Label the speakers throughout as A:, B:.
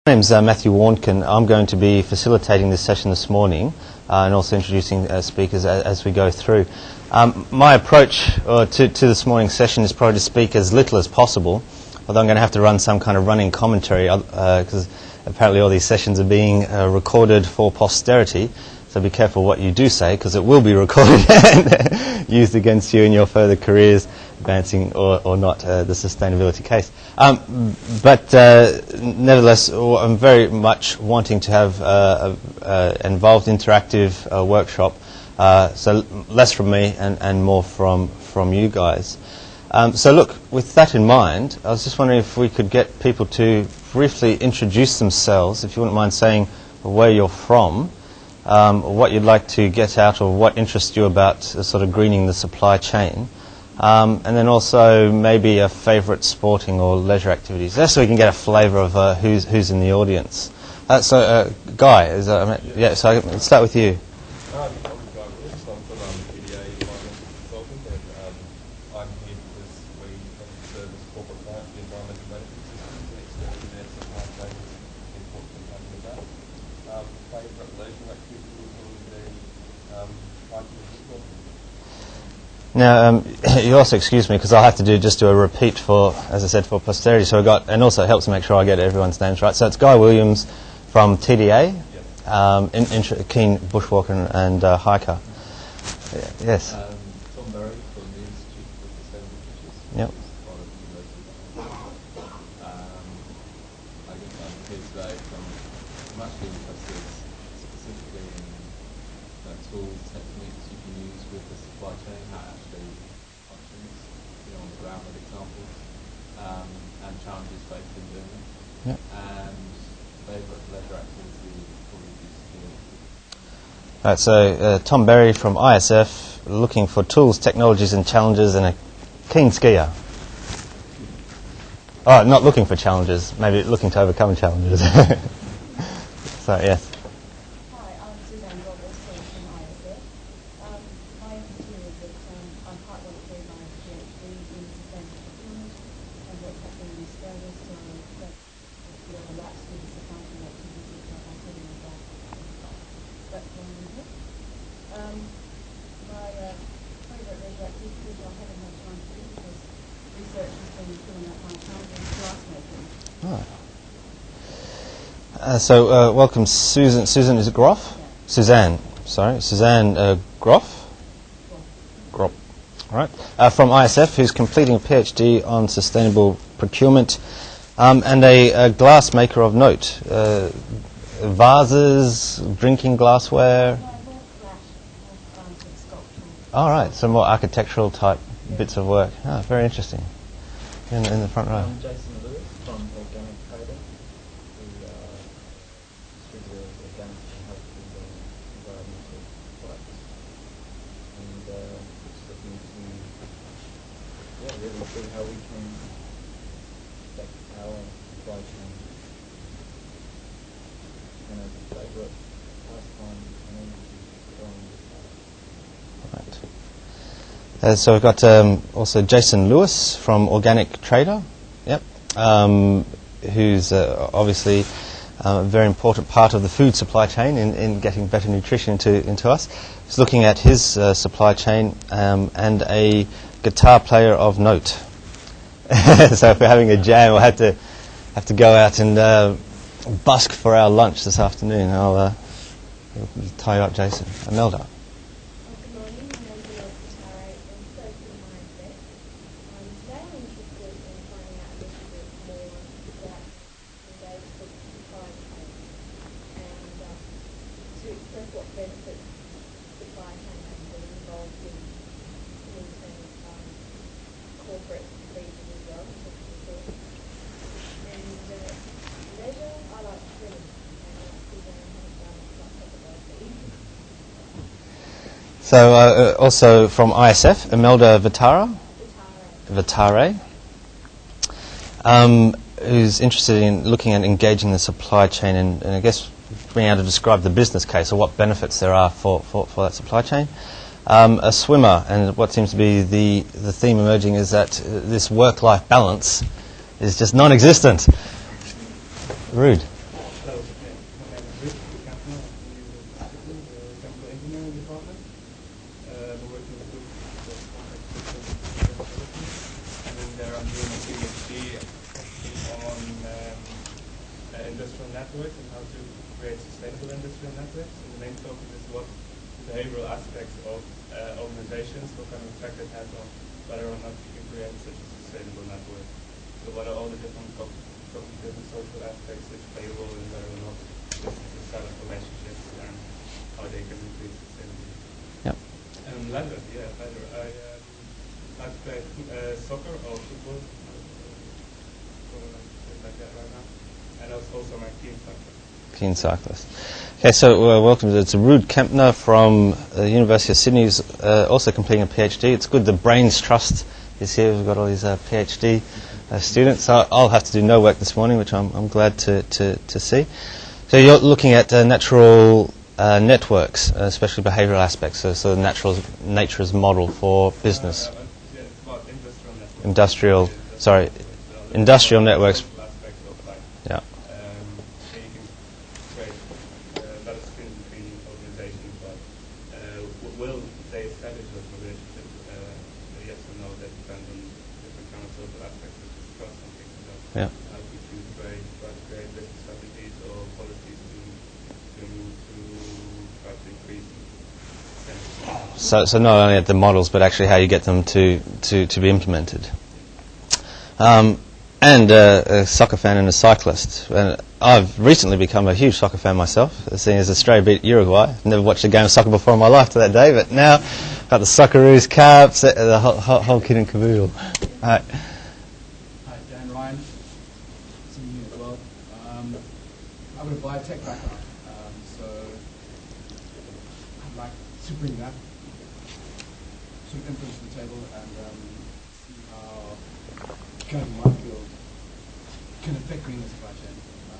A: My name's Matthew Warnken. I'm going to be facilitating this session this morning and also introducing speakers as we go through. My approach to this morning's session is probably to speak as little as possible, although I'm going to have to run some kind of running commentary because apparently all these sessions are being recorded for posterity. So be careful what you do say, because it will be recorded and used against you in your further careers, advancing or not the sustainability case. But nevertheless, I'm very much wanting to have an involved interactive workshop, so less from me and more from you guys. So look, with that in mind, I was just wondering if we could get people to briefly introduce themselves, if you wouldn't mind saying where you're from, what you'd like to get out or what interests you about sort of greening the supply chain, and then also maybe a favourite sporting or leisure activities, just so we can get a flavour of who's in the audience. So, Guy, yeah, so I'll start with you. Now, you also excuse me because I'll have to do a repeat for, as I said, for posterity. So and also it helps to make sure I get everyone's names right. So it's Guy Williams from TDA, keen bushwalker and hiker. Yes.
B: Tom Berry from the Institute for Sustainable Futures.
A: Yep.
B: I guess I'm here today I'm actually interested specifically in tools, techniques you can use with the supply chain, how it actually functions, on the ground with examples, and challenges faced in doing it.
A: Yep.
B: And favourite leisure activity probably be skiing.
A: Right, so Tom Berry from ISF, looking for tools, technologies and challenges, and a keen skier. Oh, not looking for challenges, maybe looking to overcome challenges. So, yes. So welcome Susan. Susan, is it Groff? Yeah. Suzanne. Sorry, Suzanne Groff. Groff. All right. From ISF, who's completing a PhD on sustainable procurement, and a glass maker of note. Vases, drinking glassware. All right. Some more architectural type bits of work. Very interesting. In the front row.
C: Jason Lewis from Organic Pareto, who distributes organic and healthy environmental products, and just looking to really see how we can affect our supply chain. And as a favourite pastime and energy
A: Right. So we've got also Jason Lewis from Organic Trader, who's obviously a very important part of the food supply chain in getting better nutrition into us. He's looking at his supply chain and a guitar player of note. So if we're having a jam, we'll have to go out and busk for our lunch this afternoon. I'll tie you up, Jason. Imelda. So also from ISF, Imelda Vitare, who's interested in looking at engaging the supply chain and I guess being able to describe the business case or what benefits there are for that supply chain. A swimmer, and what seems to be the theme emerging is that this work-life balance is just non-existent. Rude.
D: Hello, my name is Rick Kampner. I'm in the chemical engineering department. We're working with group for complex systems and sustainability. And in there I'm doing a PhD on industrial networks and how to create sustainable industrial networks. And the main focus is what behavioral aspects of organizations, what kind of effect it has on whether or not you can create such a sustainable network. So what are all the different cognitive and social aspects which play a role in whether or not this is a set of relationships and how they can increase sustainability.
A: Yep.
D: Leather, yeah, leather. I like to play soccer or football, like that right now. And also my keen cyclist.
A: Keen cyclist. Okay, so welcome. It's Ruud Kempner from the University of Sydney, who's also completing a PhD. It's good the Brains Trust is here. We've got all these PhD students. I'll have to do no work this morning, which I'm glad to see. So you're looking at natural networks, especially behavioural aspects. So nature's model for business.
D: Yeah, it's about
A: Industrial networks.
D: Aspects of life.
A: Yeah.
D: So you can create better skills between organizations, but will they establish those relationships? Yes or no, that depends on different kind of social aspects such as trust and things like that.
A: Yeah.
D: How could you try to create business strategies or policies to try to increase
A: So not only at the models, but actually how you get them to be implemented. And a soccer fan and a cyclist. And I've recently become a huge soccer fan myself, seeing as Australia beat Uruguay. I've never watched a game of soccer before in my life to that day, but now got the Socceroos caps, the whole kit and caboodle.
E: Hi, Dan Ryan, seeing you as well. I've got a biotech background, so I'd like to bring that sort of influence to the table and see how kind of my field can affect green the supply chain. I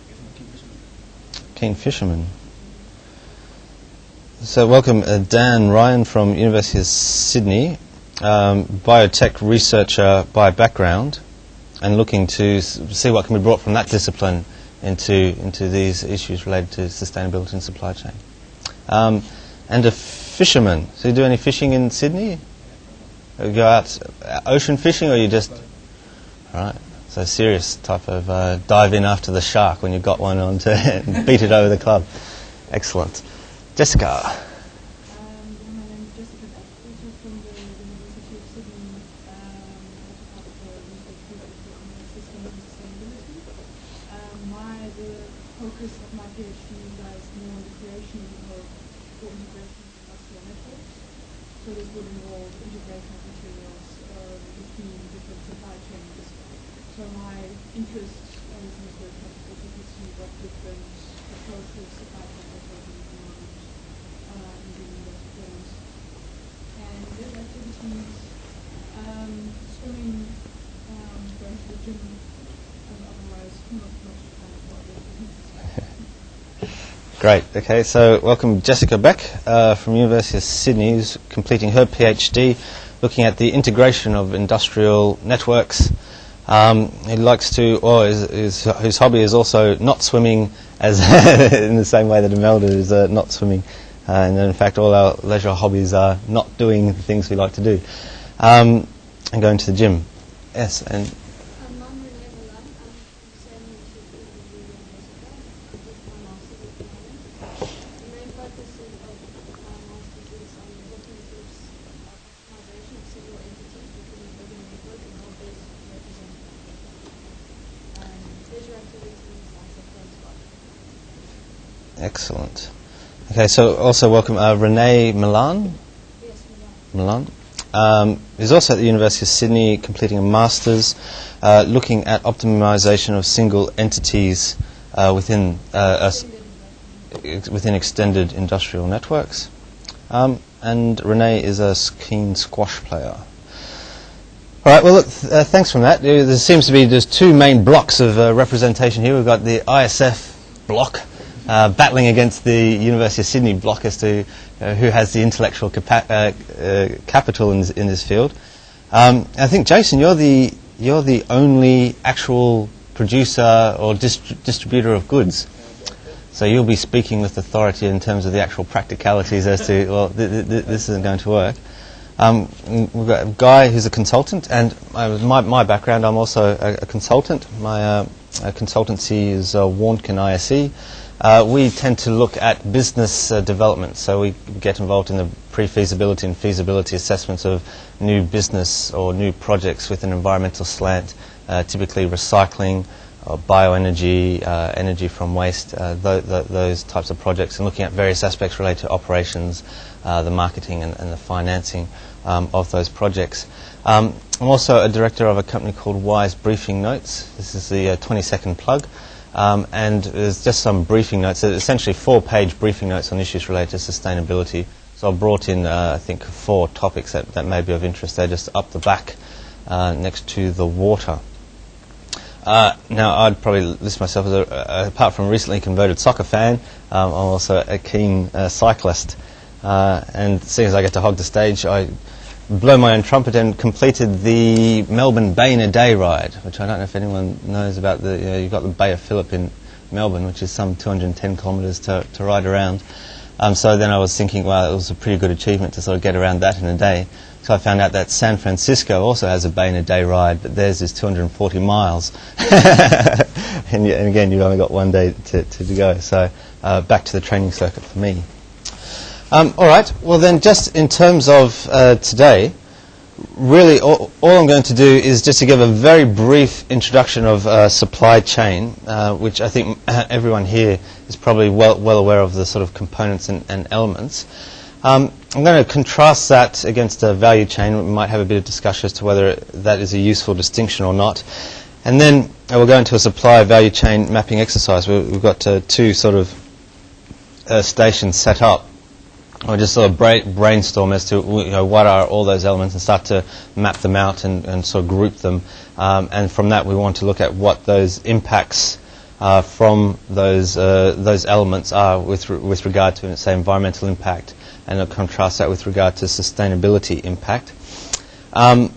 E: guess I'm a keen fisherman.
A: Keen fisherman. So welcome Dan Ryan from University of Sydney, biotech researcher by background, and looking to see what can be brought from that discipline into these issues related to sustainability and supply chain. And a fisherman. So you do any fishing in Sydney? You go out ocean fishing, or you just... All right. So serious type of dive in after the shark when you've got one on to beat it over the club. Excellent. Jessica.
F: My name is Jessica Beck, also from the University of Sydney, part of the research group on systems and sustainability. The focus of my PhD lies more on the creation of or integration of industrial networks. So this would involve integration of materials between different supply chains. So my interest in this work has also to see what different approaches supply chain networking demand in doing those things. And those activities, swimming, going to the gym, and otherwise not much time for other things.
A: Great. Okay, so welcome Jessica Beck from University of Sydney, who's completing her PhD, looking at the integration of industrial networks. He likes to, or his hobby is also not swimming, as in the same way that Imelda is not swimming. And in fact, all our leisure hobbies are not doing the things we like to do, and going to the gym. Yes, and
G: I'm Rene Milan. I'm from the same university as you and Jessica. I did my master's at the moment. The main focus of my master's is on looking at optimization of single entities within a bigger network and how those represent leisure activities and so forth.
A: excellent. Okay, so also welcome Rene Milan.
G: Yes, Milan.
A: He's also at the University of Sydney completing a master's looking at optimization of single entities within extended industrial networks. And Rene is a keen squash player. All right, well, look, thanks for that. There seems to be just two main blocks of representation here. We've got the ISF block battling against the University of Sydney block as to who has the intellectual capital in this field. I think, Jason, you're the only actual producer or distributor of goods. So you'll be speaking with authority in terms of the actual practicalities as to, well, this isn't going to work. We've got a guy who's a consultant, and my background, I'm also a consultant. My consultancy is Warnken ISE. We tend to look at business development, so we get involved in the pre-feasibility and feasibility assessments of new business or new projects with an environmental slant, typically recycling, bioenergy, energy from waste, those types of projects, and looking at various aspects related to operations, the marketing and the financing of those projects. I'm also a director of a company called Wise Briefing Notes. This is the 20-second plug. And there's just some briefing notes, essentially 4-page briefing notes on issues related to sustainability. So I've brought in, I think, 4 topics that may be of interest. They're just up the back next to the water. Now, I'd probably list myself as, apart from a recently converted soccer fan, I'm also a keen cyclist. And seeing as I get to hog the stage, I blow my own trumpet and completed the Melbourne Bay in a Day ride, which I don't know if anyone knows about. You've got the Bay of Phillip in Melbourne, which is some 210 kilometres to ride around. So then I was thinking, well, it was a pretty good achievement to sort of get around that in a day. So I found out that San Francisco also has a Bay in a Day ride, but theirs is 240 miles. and again, you've only got one day to go. So back to the training circuit for me. All right, well then, just in terms of today, really all I'm going to do is just to give a very brief introduction of supply chain, which I think everyone here is probably well aware of the sort of components and elements. I'm going to contrast that against a value chain. We might have a bit of discussion as to whether that is a useful distinction or not. And then we'll go into a supply value chain mapping exercise. We've got 2 sort of stations set up. Or just sort of brainstorm as to what are all those elements and start to map them out and sort of group them. And from that, we want to look at what those impacts from those elements are with regard to, say, environmental impact, and I'll contrast that with regard to sustainability impact. I've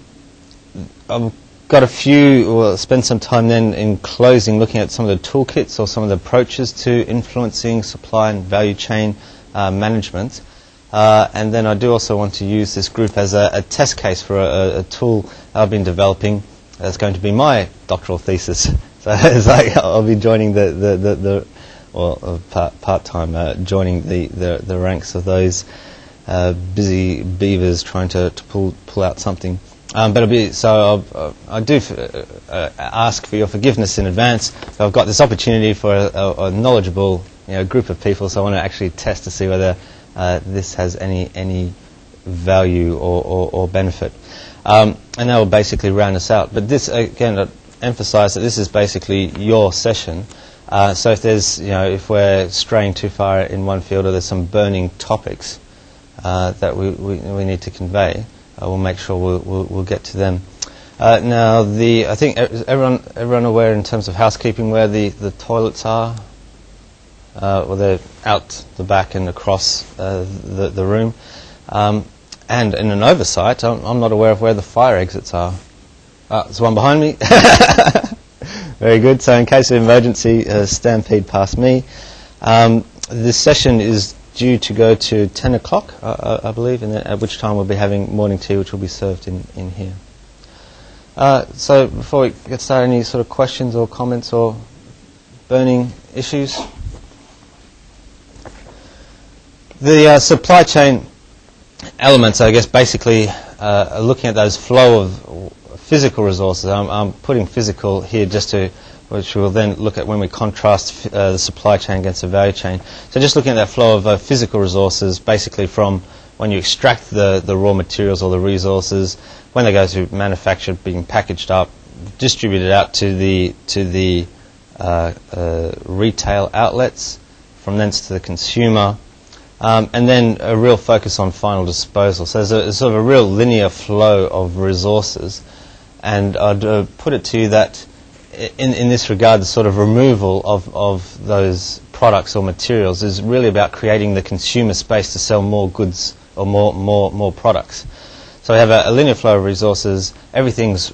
A: got a few. We'll spend some time then in closing looking at some of the toolkits or some of the approaches to influencing supply and value chain management. And then I do also want to use this group as a test case for a tool I've been developing. That's going to be my doctoral thesis. So it's like I'll be joining part-time joining the ranks of those busy beavers trying to pull out something. But it'll be, so I do ask for your forgiveness in advance. So I've got this opportunity for a knowledgeable group of people, so I want to actually test to see whether this has any value or benefit. And that will basically round us out. But this, again, I emphasise that this is basically your session. So if there's, if we're straying too far in one field or there's some burning topics that we need to convey, we'll make sure we'll get to them. Now, I think everyone aware in terms of housekeeping where the toilets are. Well, they're out the back and across the room. And in an oversight, I'm not aware of where the fire exits are. There's one behind me. Very good. So in case of emergency, stampede past me. This session is due to go to 10 o'clock, I believe, and at which time we'll be having morning tea, which will be served in here. So before we get started, any sort of questions or comments or burning issues? The supply chain elements, I guess, basically are looking at those flow of physical resources. I'm putting physical here just to, which we'll then look at when we contrast the supply chain against the value chain. So just looking at that flow of physical resources, basically from when you extract the raw materials or the resources, when they go to manufactured, being packaged up, distributed out to the retail outlets, from thence to the consumer. And then a real focus on final disposal. So there's a sort of a real linear flow of resources. And I'd put it to you that in this regard, the sort of removal of those products or materials is really about creating the consumer space to sell more goods or more products. So we have a linear flow of resources. Everything's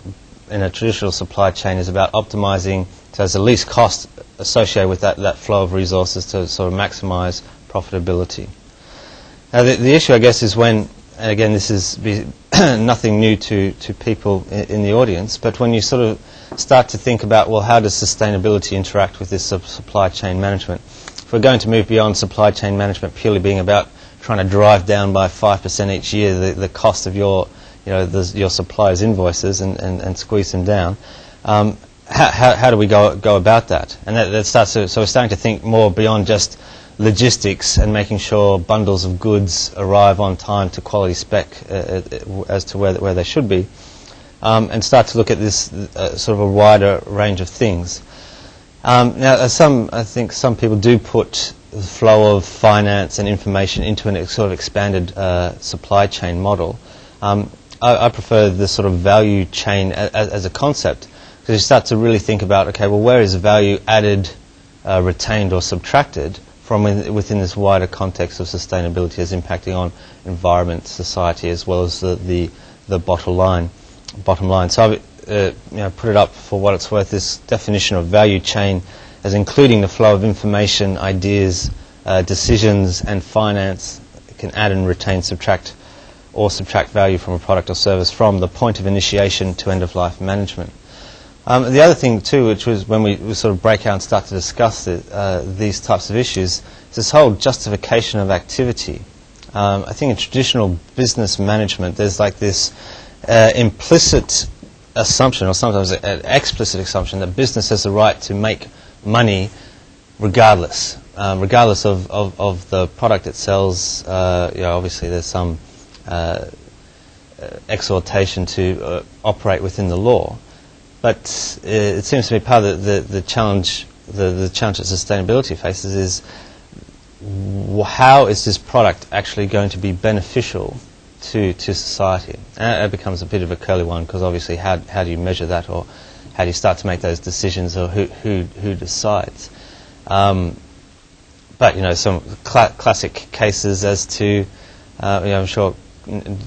A: in a traditional supply chain is about optimizing So there's the least cost associated with that flow of resources to sort of maximise profitability. Now the issue, I guess, is when, and again this is nothing new to people in the audience, but when you sort of start to think about, well, how does sustainability interact with this supply chain management? If we're going to move beyond supply chain management purely being about trying to drive down by 5% each year the cost of your suppliers' invoices and squeeze them down, how do we go about that? And that starts to, so we're starting to think more beyond just logistics and making sure bundles of goods arrive on time to quality spec as to where they should be, and start to look at this sort of a wider range of things. Now, I think some people do put the flow of finance and information into a sort of expanded supply chain model. I prefer the sort of value chain as a concept, because you start to really think about, okay, well, where is value added, retained or subtracted from within this wider context of sustainability as impacting on environment, society, as well as the bottom line. So I've put it up for what it's worth, this definition of value chain as including the flow of information, ideas, decisions and finance can add and retain, subtract value from a product or service from the point of initiation to end-of-life management. The other thing too, which was when we sort of break out and start to discuss these types of issues, is this whole justification of activity. I think in traditional business management there's like this implicit assumption, or sometimes an explicit assumption, that business has the right to make money regardless of the product it sells. Obviously there's some exhortation to operate within the law, but it seems to me part of the challenge that sustainability faces is how is this product actually going to be beneficial to society? And it becomes a bit of a curly one, because obviously how do you measure that, or how do you start to make those decisions, or who decides? But some classic cases as to I'm sure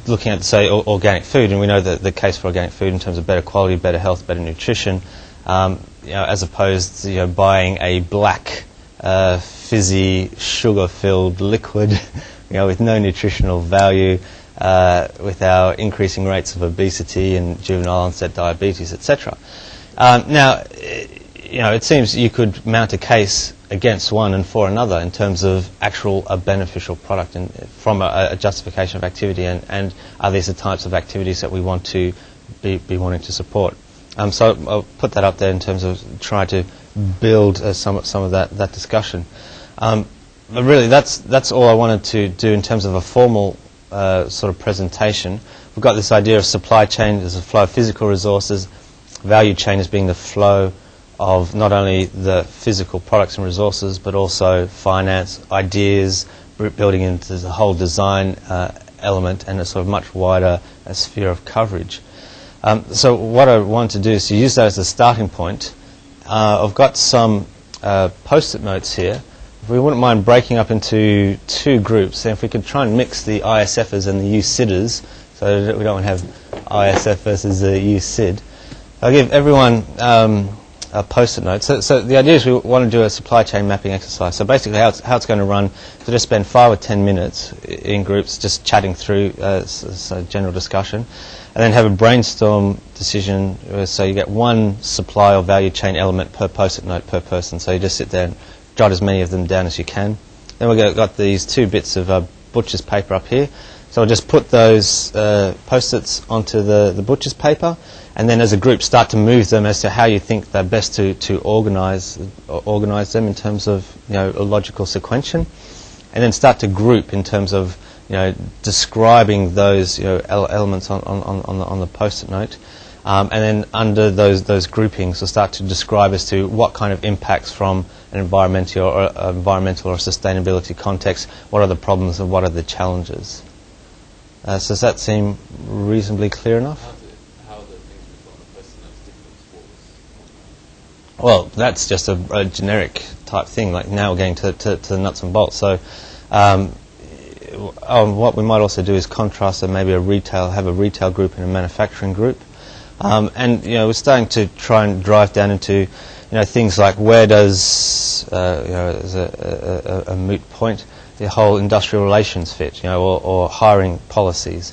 A: looking at, say, organic food, and we know that the case for organic food in terms of better quality, better health, better nutrition, as opposed to buying a black fizzy sugar-filled liquid with no nutritional value, with our increasing rates of obesity and juvenile onset diabetes, etc. Now, it seems you could mount a case against one and for another in terms of a beneficial product and from a justification of activity, and are these the types of activities that we want to be wanting to support? So I'll put that up there in terms of trying to build some of that discussion. But really, that's all I wanted to do in terms of a formal sort of presentation. We've got this idea of supply chain as a flow of physical resources, value chain as being the flow of not only the physical products and resources, but also finance, ideas, building into the whole design element, and a sort of much wider sphere of coverage. So what I want to do is to use that as a starting point. I've got some post-it notes here. If we wouldn't mind breaking up into two groups, and if we could try and mix the ISFers and the UCIDers, so that we don't want to have ISF versus UCID. I'll give everyone a post-it note. So the idea is we want to do a supply chain mapping exercise. So basically how it's going to run, so just spend 5 or 10 minutes in groups just chatting through general discussion, and then have a brainstorm decision, so you get one supply or value chain element per post-it note per person. So you just sit there and jot as many of them down as you can. Then we've got these 2 bits of butcher's paper up here. So I'll just put those post-its onto the butcher's paper, and then as a group start to move them as to how you think they're best to organise them in terms of a logical sequential, and then start to group in terms of describing those elements on the post-it note, and then under those groupings we'll start to describe as to what kind of impacts from an environmental or sustainability context, what are the problems and what are the challenges. So does that seem reasonably clear enough?
B: How are the things we've got on the post-it notes different to what was?
A: Well, that's just a generic type thing. Like now we're getting to the nuts and bolts. So what we might also do is contrast and maybe have a retail group and a manufacturing group. And we're starting to try and drive down into things like where does as a moot point the whole industrial relations fit, or hiring policies,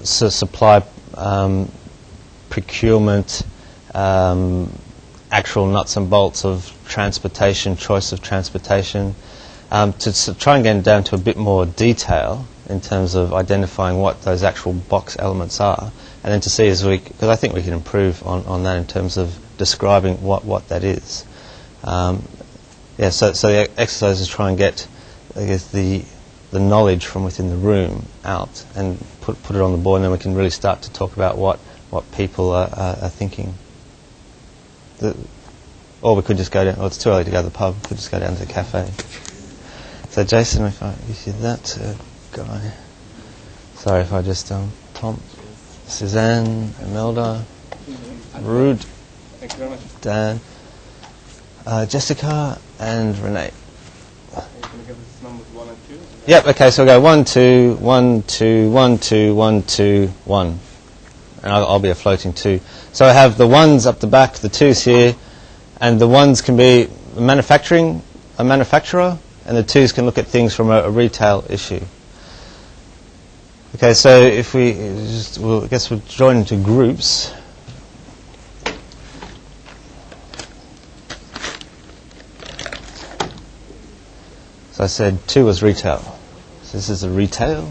A: supply, procurement, actual nuts and bolts of transportation, choice of transportation, to try and get down to a bit more detail in terms of identifying what those actual box elements are, and then to see because I think we can improve on that in terms of describing what that is. So the exercise is try and get, I guess, the knowledge from within the room out and put it on the board, and then we can really start to talk about what people are thinking. Or we could just go down. Well, it's too early to go to the pub. We could just go down to the cafe. So Jason, if you see that guy. Sorry if I just Tom, Suzanne, Imelda, Rude,
D: Thank you very much.
A: Dan, Jessica, and Rene.
D: Are you going to give us numbers 1 and 2?
A: Yep. Okay. So we'll go 1, 2, 1, 2, 1, 2, 1, 2, 1, and I'll be a floating 2. So I have the 1s up the back, the 2s here, and the 1s can be a manufacturer, and the 2s can look at things from a retail issue. Okay, so if I guess we'll join into groups. So I said 2 was retail. So this is a retail.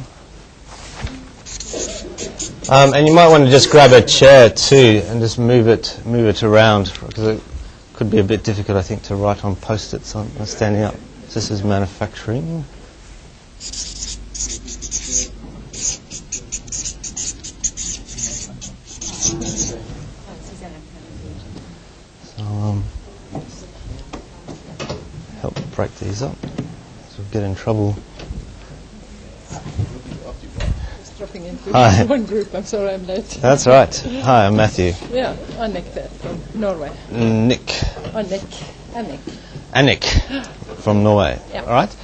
A: And you might want to just grab a chair too and just move it around, because it could be a bit difficult, I think, to write on post-its on standing up. So this is manufacturing. So help break these up, so we'll get in trouble.
H: Dropping into
A: Hi.
H: one group. I'm sorry I'm late.
A: That's right. Hi, I'm Matthew.
H: Yeah, Anek there from Norway.
A: Nick.
H: Anek.
A: Anek from Norway.
H: Yeah.
A: All right.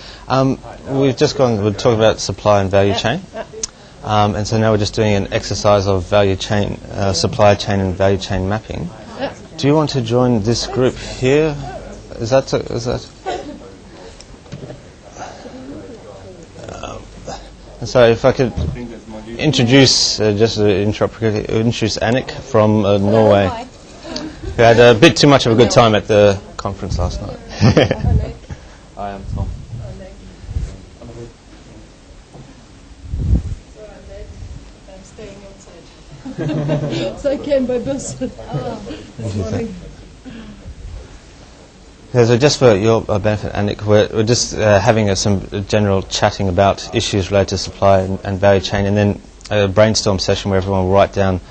A: We've just we'll talk about supply and value chain. And so now we're just doing an exercise of value chain, supply chain and value chain mapping.
H: Yeah.
A: Do you want to join this group here? Is that? So if I could introduce, introduce Anek from Norway, who had a bit too much of a good time at the conference last night.
B: Hi, I'm Tom.
H: I'm staying outside. So I came by bus this morning.
A: Yeah, so just for your benefit, Anek, we're just having some general chatting about issues related to supply and value chain, and then a brainstorm session where everyone will write down,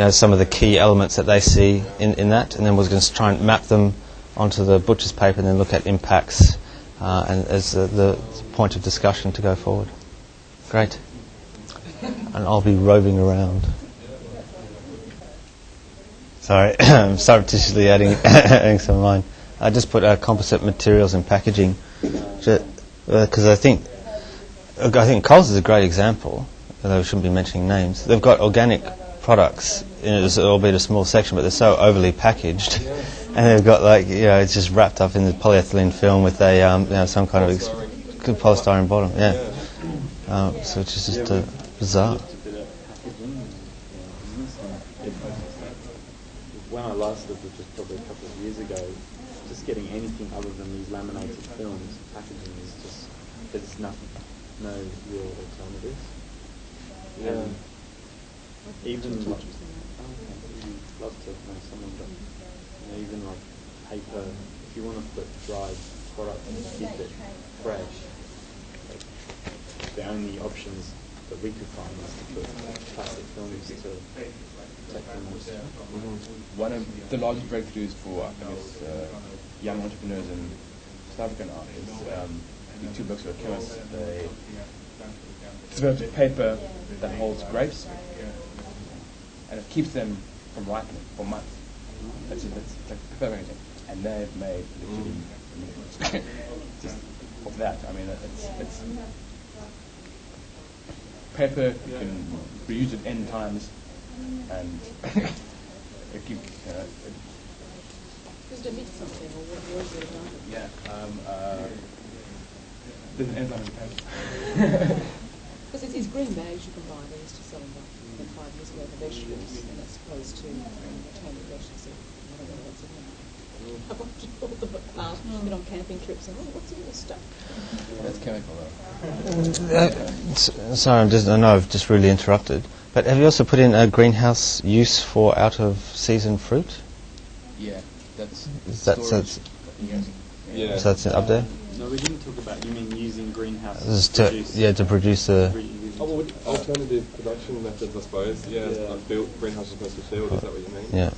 A: some of the key elements that they see in that, and then we're going to try and map them onto the butcher's paper and then look at impacts and as the point of discussion to go forward. Great. And I'll be roving around. Sorry, I'm surreptitiously adding some of mine. I just put composite materials and packaging, because I think Coles is a great example, although we shouldn't be mentioning names. They've got organic products, albeit a small section, but they're so overly packaged, and they've got it's just wrapped up in the polyethylene film with a some kind of polystyrene bottom. Yeah, so it's just bizarre.
C: When I last looked, which was probably a couple of years ago, just getting anything other than these laminated films, packaging is just, there's nothing, no real alternatives.
B: Yeah.
C: And even like, I'd love to know someone, but even like paper, if you want to put dried product and keep it fresh, like, the only options that we could find is to put plastic films to protect them.
E: One of the largest breakthroughs for young entrepreneurs in South African art is the two books were chemists. They developed paper that holds grapes and it keeps them from ripening for months. That's like perfect. And they've made literally millions just of that. I mean, it's paper, you can reuse it N times.
I: and it keeps,
H: Does it emit something, or what is it about it?
I: yeah, there's an enzyme in the paste.
H: Because it's these green bags you can buy, they used to sell them about 5 years ago for vegetables, and it's supposed to retain the freshness of, I don't know what's in them. I've watched all the past, been on camping trips and, what's in this stuff?
B: That's chemical though.
A: Sorry, I know I've just really interrupted, but have you also put in a greenhouse use for out-of-season fruit?
B: Yeah, that's
A: Is that so?
B: yeah.
A: So that's up there.
C: No, we didn't talk about. You mean using greenhouses
A: This is
C: to
A: to
C: produce?
A: to produce a.
B: Oh, well, alternative production methods, I suppose. Yeah, like greenhouses versus field. Is that what you mean?
A: Yeah.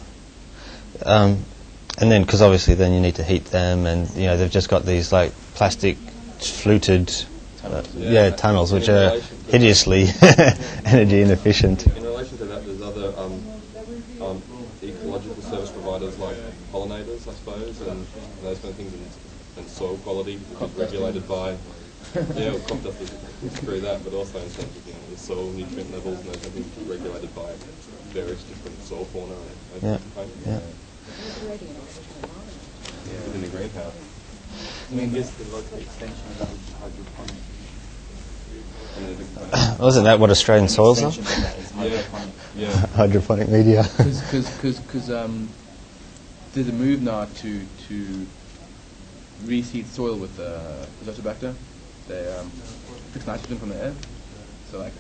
A: And then, because obviously, then you need to heat them, and they've just got these like plastic fluted, tunnels, which are hideously energy inefficient.
B: In relation to that, there's other ecological service providers like pollinators, I suppose, and those kind of things, and soil quality, which is regulated by. Yeah, well, crop dust is through that, but also in terms of the soil nutrient levels and those kind of things, which are regulated by various different soil fauna.
A: Yeah.
B: Within the greenhouse.
C: I mean, just the local extension of that is hydroponic.
A: Wasn't that what Australian soils are?
C: Extension of that is hydroponic.
B: Yeah.
A: Hydroponic media.
B: Because there's a move now to reseed soil with azotobacter. They fix nitrogen from the air. So like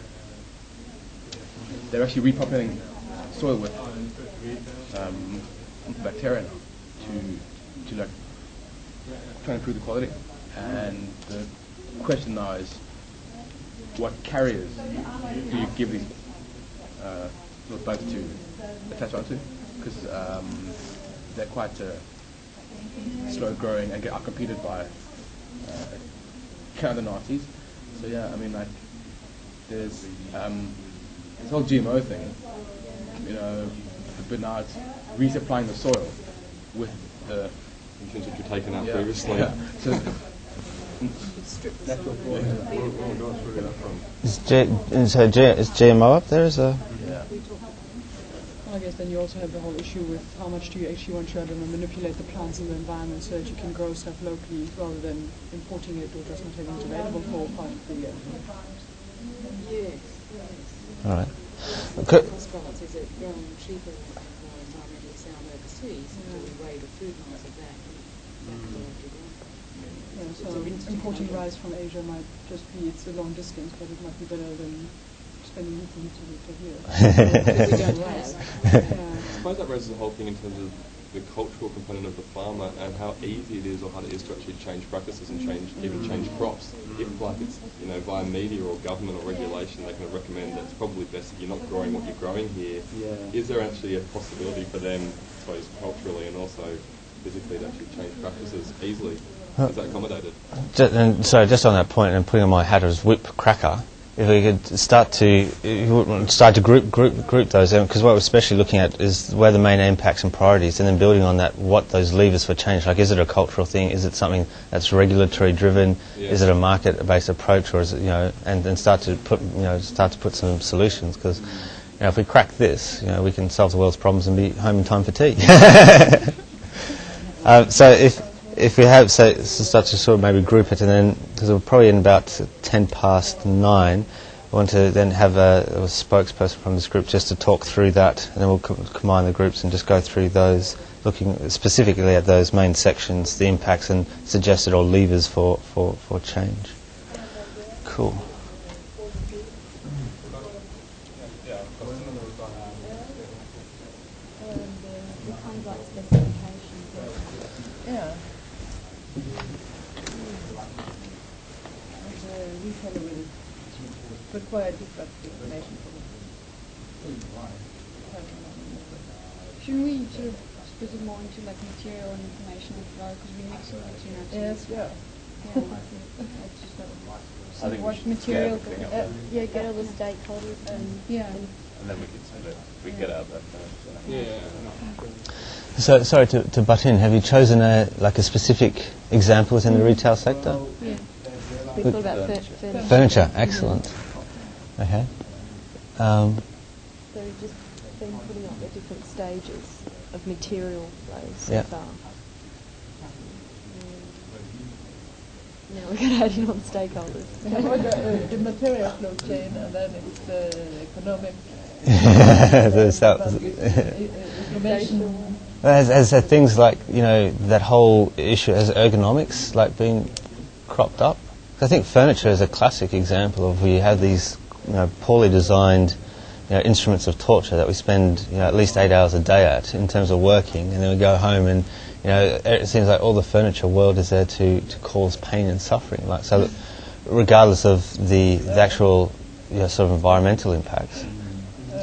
B: they're actually repopulating soil with bacteria now to like try and improve the quality. And the question now is, what carriers do you give these little bugs to attach onto? Because they're quite slow growing and get outcompeted by counter Nazis. So yeah, I mean, like there's this whole GMO thing, but now it's resupplying the soil with the nutrients which were taken out previously. Yeah. So natural flora.
A: Is GMO up there?
H: Well, I guess then you also have the whole issue with how much do you actually want to manipulate the plants in the environment so that you can grow stuff locally rather than importing it or just not having it available for part of the year. Yes.
A: All right.
H: Okay. Is it grown cheaper and more environmentally sound overseas? Do we weigh the food miles of that? So importing rice from Asia might just be, it's a long distance, but it might be better than spending to here.
B: I suppose that raises the whole thing in terms of the cultural component of the farmer and how easy it is or hard it is to actually change practices and change crops. If like it's via media or government or regulation, they can recommend that it's probably best if you're not growing what you're growing here. Yeah. Is there actually a possibility for them, I suppose, culturally and also physically to actually change practices easily? Is that accommodated?
A: So just on that point, and putting on my hat as whip cracker, if we could start to group those, because what we're especially looking at is where the main impacts and priorities, and then building on that, what those levers for change. Like, is it a cultural thing? Is it something that's regulatory driven? Yeah. Is it a market-based approach, or is it and start to put some solutions? Because if we crack this, we can solve the world's problems and be home in time for tea. So if we have, start to sort of maybe group it, and then, because we're probably in about 9:10, I want to then have a spokesperson from this group just to talk through that, and then we'll combine the groups and just go through those, looking specifically at those main sections, the impacts and suggested or levers for change. Cool.
H: Required information from
G: Shouldn't we sort of split it more into like material and information as well, because we mix it like
H: Yes, yeah.
G: That's just what material, get all the stakeholders and
I: and then we can split. We get out that kind of stuff.
A: So sorry to butt in. Have you chosen a specific example within the retail sector?
G: Yeah. We thought about furniture.
A: Furniture, excellent. Okay.
G: So just
J: been putting up the different stages of material flows so
A: Yeah.
J: far. Now we're going to add in on stakeholders.
K: The material flow chain, and then it's the economic
J: Information.
A: as things like, you know, that whole issue as ergonomics, like being cropped up. I think furniture is a classic example of where you have these, you know, poorly designed, you know, instruments of torture that we spend, you know, at least 8 hours a day at in terms of working, and then we go home and, you know, it seems like all the furniture world is there to cause pain and suffering. Like, so that regardless of the actual, you know, sort of environmental impacts,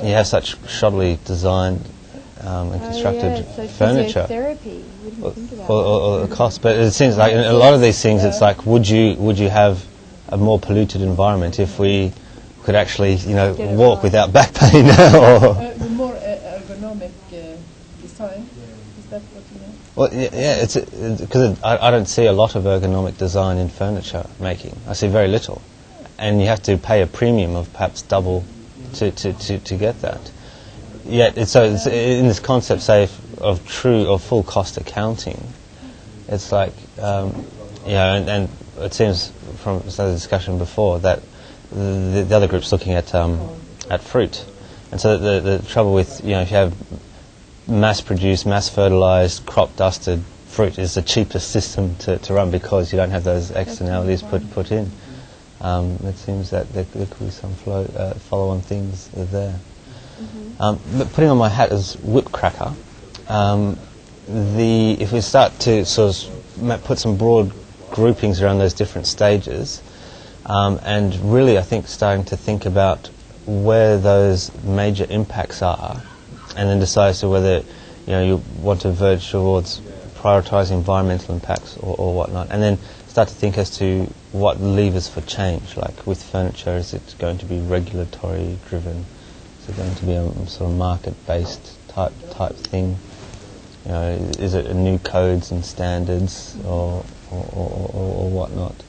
A: you have such shoddily designed and constructed
J: so
A: furniture.
J: Physiotherapy, we didn't think about
A: Or the cost, but it seems like in a lot of these things, it's like, would you have a more polluted environment if we could actually, you know, walk without back pain? Or
K: the more ergonomic design. Is that what you mean?
A: well, yeah, it's because I don't see a lot of ergonomic design in furniture making. I see very little, and you have to pay a premium of perhaps double to get that. Yet, it's in this concept, say, of true or full cost accounting, it's like, you know, and it seems from some of the discussion before that the other group's looking at fruit, and so the trouble with, you know, if you have mass-produced, mass-fertilized, crop-dusted fruit is the cheapest system to run because you don't have those externalities put in. It seems that there could be some follow-on things there. But putting on my hat as whip cracker, if we start to sort of put some broad groupings around those different stages, and really I think starting to think about where those major impacts are, and then decide as to whether, you know, you want to verge towards prioritising environmental impacts or whatnot, and then start to think as to what levers for change. Like with furniture, is it going to be regulatory driven? Is it going to be a sort of market-based type thing? You know, is it new codes and standards or whatnot?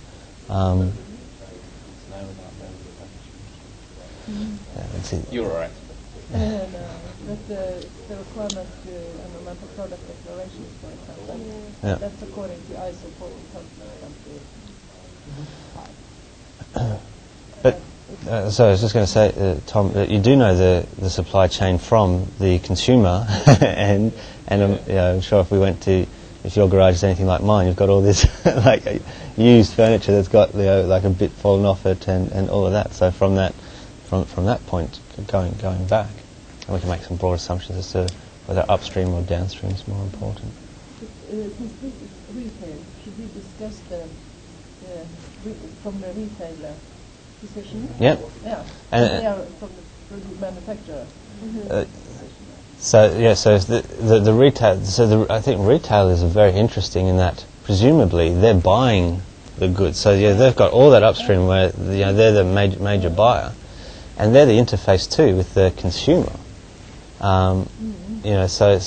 A: Yeah, that's it.
I: You're all right.
K: But the requirement to environmental product declarations, for example,
A: Yeah.
K: that's according to ISO 14025.
A: But so I was just going to say, Tom, you do know the supply chain from the consumer, and you know, I'm sure if your garage is anything like mine, you've got all this like used furniture that's got, you know, like a bit fallen off it and all of that. So from that point going back, and we can make some broad assumptions as to whether upstream or downstream is more important.
K: Since this is retail, should we discuss from the retailer position?
A: Yeah.
K: Yeah.
A: And
K: they are from the manufacturer.
A: So the retail. So I think retailers are very interesting in that presumably they're buying the goods. So yeah, they've got all that upstream where, you know, they're the major buyer, and they're the interface too with the consumer. You know, so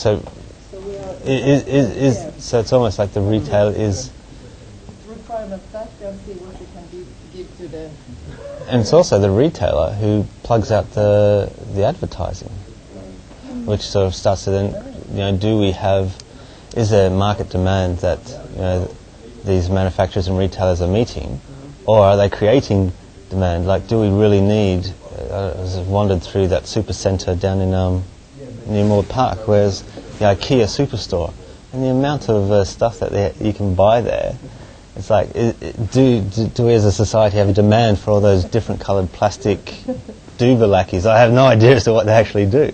A: it's almost like the retail is.
K: Requirement that and see what we can give to the.
A: And it's also the retailer who plugs out the advertising, which sort of starts to then, you know, is there market demand that, you know, these manufacturers and retailers are meeting, or are they creating demand? Like, do we really need? I've wandered through that super centre down in near Moore Park, where's the IKEA superstore, and the amount of stuff that you can buy there. It's like, do we as a society have a demand for all those different coloured plastic doobalackies? I have no idea as to what they actually do.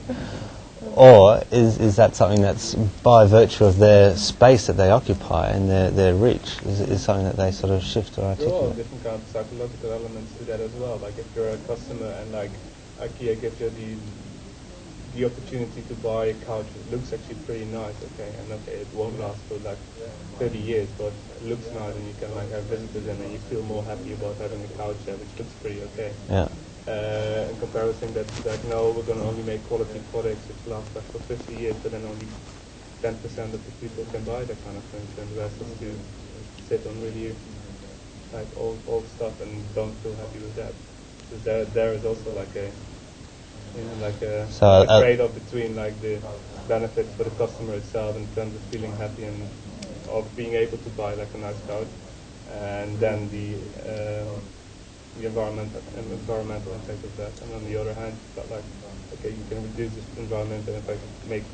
A: Or is that something that's by virtue of their space that they occupy and their reach, is something that they sort of shift or
D: There are all
A: articulate?
D: different kinds of psychological elements to that as well. Like if you're a customer and like IKEA gives you the opportunity to buy a couch that looks actually pretty nice, and it won't last for like 30 years, but it looks nice and you can like have visitors in and you feel more happy about having a couch there, which looks pretty okay.
A: Yeah.
D: In comparison that like, no, we're going to only make quality products which last like for 50 years, but then only 10% of the people can buy that kind of furniture, and the rest is to sit on really like old stuff and don't feel happy with that. So there is also like a like a
A: So,
D: trade-off between like the benefits for the customer itself in terms of feeling happy and of being able to buy like a nice couch, and then the environmental impact of that. And on the other hand, it's not like, okay, you can reduce this environmental impact, make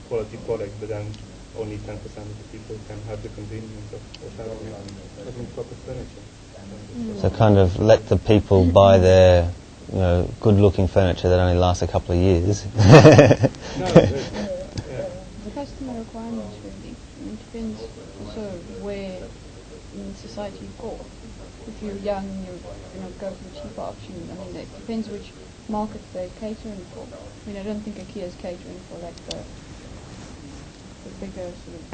D: quality products, but then only 10% of the people can have the convenience of having proper furniture.
A: So kind of let the people buy their, good-looking furniture that only lasts a couple of years.
F: The customer requirements really. It depends also where in society you fall. If you're young, you're going to go for the cheaper option. I mean, it depends which market they're catering for. I mean, I don't think IKEA is catering for like the bigger sort of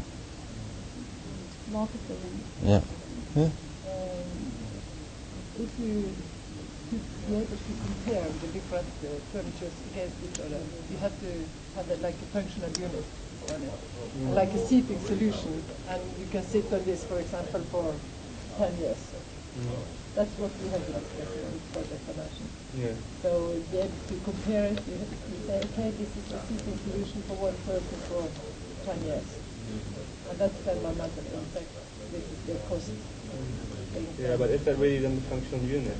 F: market they're in.
A: Yeah. Yeah.
K: If you to be able to compare the different furnitures against each other, you have to have like a functional unit on it, like a seating solution, and you can sit on this, for example, for 10 years. That's what we have been discussing in this project production.
D: Yeah.
K: So be able to compare it, you have to say, okay, this is a seating solution for one person for 10 years. And that's the environmental impact. This is the cost.
D: Yeah, but is that really then the functional unit?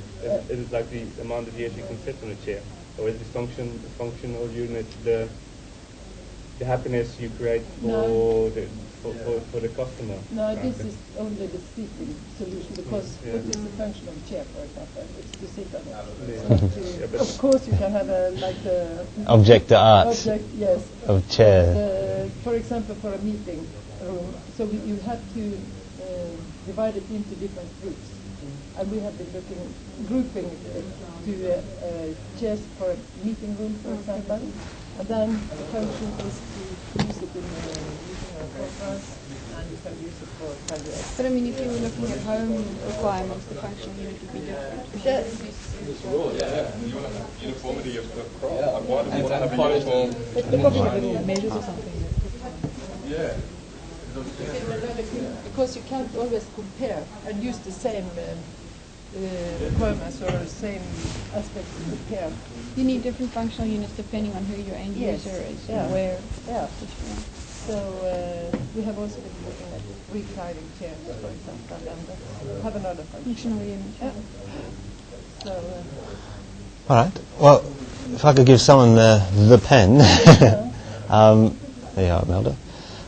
D: Is it like the amount of years you can sit on a chair? Or is the functional unit the happiness you create for the customer?
K: No, this is only the seating solution, because what is the function of a chair, for example? It's to sit on it.
D: Yeah,
K: of course, you can have a
A: Object d'art
K: yes,
A: of chair.
K: for example, for a meeting room. So you have to divide it into different groups, and we have been grouping it to chairs for a meeting room, for example, and then the function is to use it in a meeting or conference, and you can use it for 10 years.
F: But I mean, if you were looking at home requirements, the functional unit would be different.
K: Yes.
I: Uniformity of product. Why do we want to have a uniform?
H: But they're probably having measures or something.
I: Yeah.
K: Because you can't always compare and use the same requirements or the same aspects to compare.
F: You need different functional units depending on who your end
K: Yes.
F: user is
K: Yeah.
F: and where.
K: Yeah. So we have also been looking at reclining chairs, for example, and have another function.
F: Functional unit.
K: Yeah. So.
A: All right. Well, if I could give someone the pen. There you are, Melda.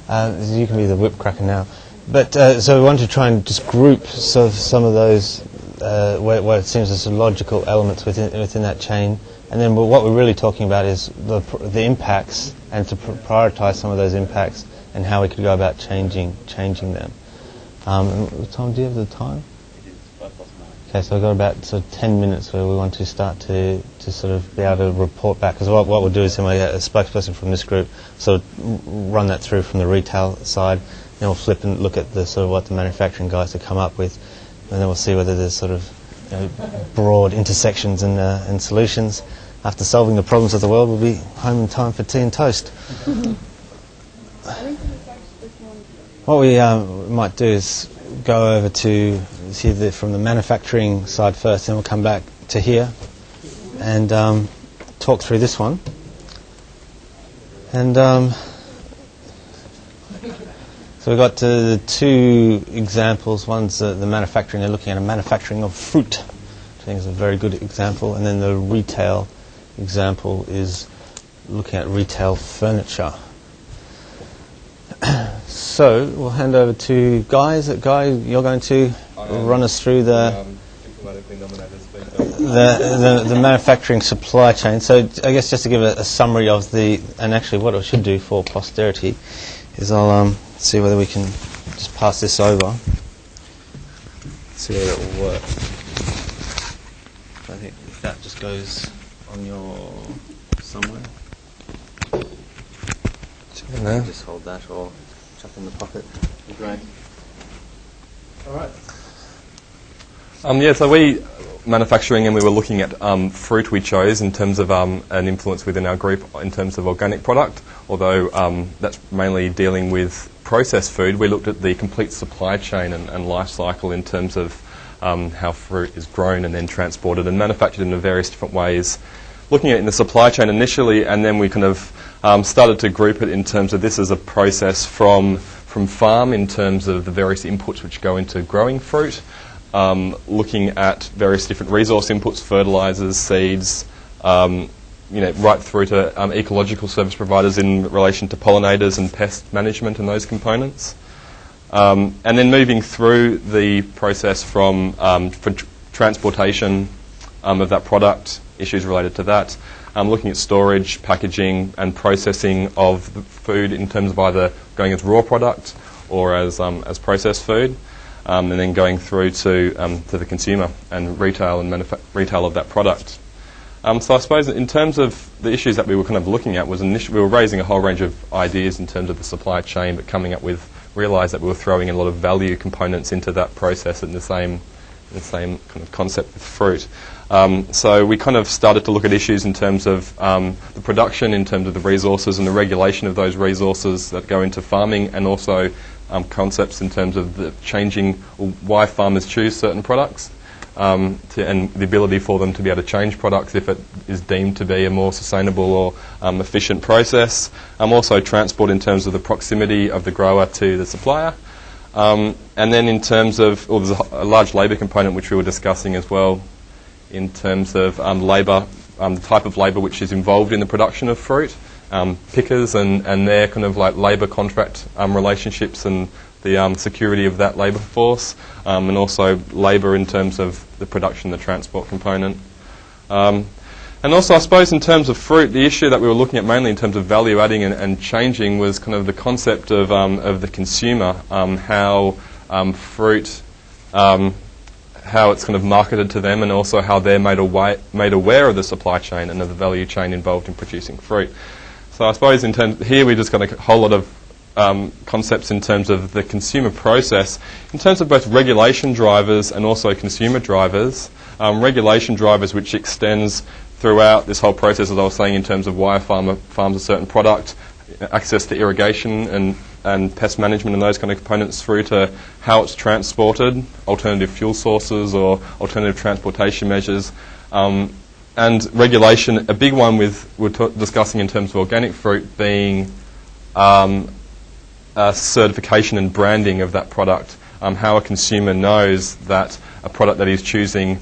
A: You can be the whip cracker now. But so we want to try and just group some of those where it seems there's some logical elements within that chain, and then what we're really talking about is the impacts, and to prioritise some of those impacts and how we could go about changing them. Tom, do you have the time? Okay, so we've got about 10 minutes where we want to start to sort of be able to report back. Because what we'll do is we'll get a spokesperson from this group, sort of run that through from the retail side, then we'll flip and look at the sort of what the manufacturing guys have come up with, and then we'll see whether there's sort of broad intersections and solutions. After solving the problems of the world, we'll be home in time for tea and toast. What we might do is go over to see from the manufacturing side first, then we'll come back to here and talk through this one. And so we've got the two examples. One's the manufacturing. They're looking at a manufacturing of fruit, which I think is a very good example. And then the retail example is looking at retail furniture. So we'll hand over to Guy. Guy, you're going to run us through the manufacturing supply chain. So I guess just to give a summary of and actually what I should do for posterity is I'll see whether we can just pass this over, see whether it will work. I think if that just goes on your somewhere. No. Just hold that or chuck in the pocket. Great.
I: All right. So we manufacturing, and we were looking at fruit we chose in terms of an influence within our group in terms of organic product. Although that's mainly dealing with processed food, we looked at the complete supply chain and life cycle in terms of how fruit is grown and then transported and manufactured in various different ways looking at it in the supply chain initially, and then we kind of started to group it in terms of this as a process from farm in terms of the various inputs which go into growing fruit, looking at various different resource inputs, fertilisers, seeds, right through to ecological service providers in relation to pollinators and pest management and those components. And then moving through the process from transportation of that product, issues related to that, looking at storage, packaging and processing of the food in terms of either going as raw product or as processed food, and then going through to the consumer and retail and retail of that product. So I suppose in terms of the issues that we were kind of looking at was we were raising a whole range of ideas in terms of the supply chain, but coming up with, realised that we were throwing in a lot of value components into that process in the same kind of concept with fruit. So we kind of started to look at issues in terms of the production, in terms of the resources and the regulation of those resources that go into farming, and also concepts in terms of the changing why farmers choose certain products. And the ability for them to be able to change products if it is deemed to be a more sustainable or efficient process. Also transport in terms of the proximity of the grower to the supplier. And then in terms of, there's a large labour component which we were discussing as well, in terms of labour, the type of labour which is involved in the production of fruit, pickers and their kind of like labour contract relationships and the security of that labour force, and also labour in terms of the production, the transport component. And also, I suppose, in terms of fruit, the issue that we were looking at mainly in terms of value adding and changing was kind of the concept of the consumer, how fruit, how it's kind of marketed to them, and also how they're made aware of the supply chain and of the value chain involved in producing fruit. So I suppose in terms here we just got a whole lot of concepts in terms of the consumer process, in terms of both regulation drivers and also consumer drivers. Regulation drivers which extends throughout this whole process, as I was saying, in terms of why a farmer farms a certain product, access to irrigation and pest management and those kind of components, through to how it's transported, alternative fuel sources or alternative transportation measures. And regulation, a big one we're discussing in terms of organic fruit being certification and branding of that product, how a consumer knows that a product that he's choosing,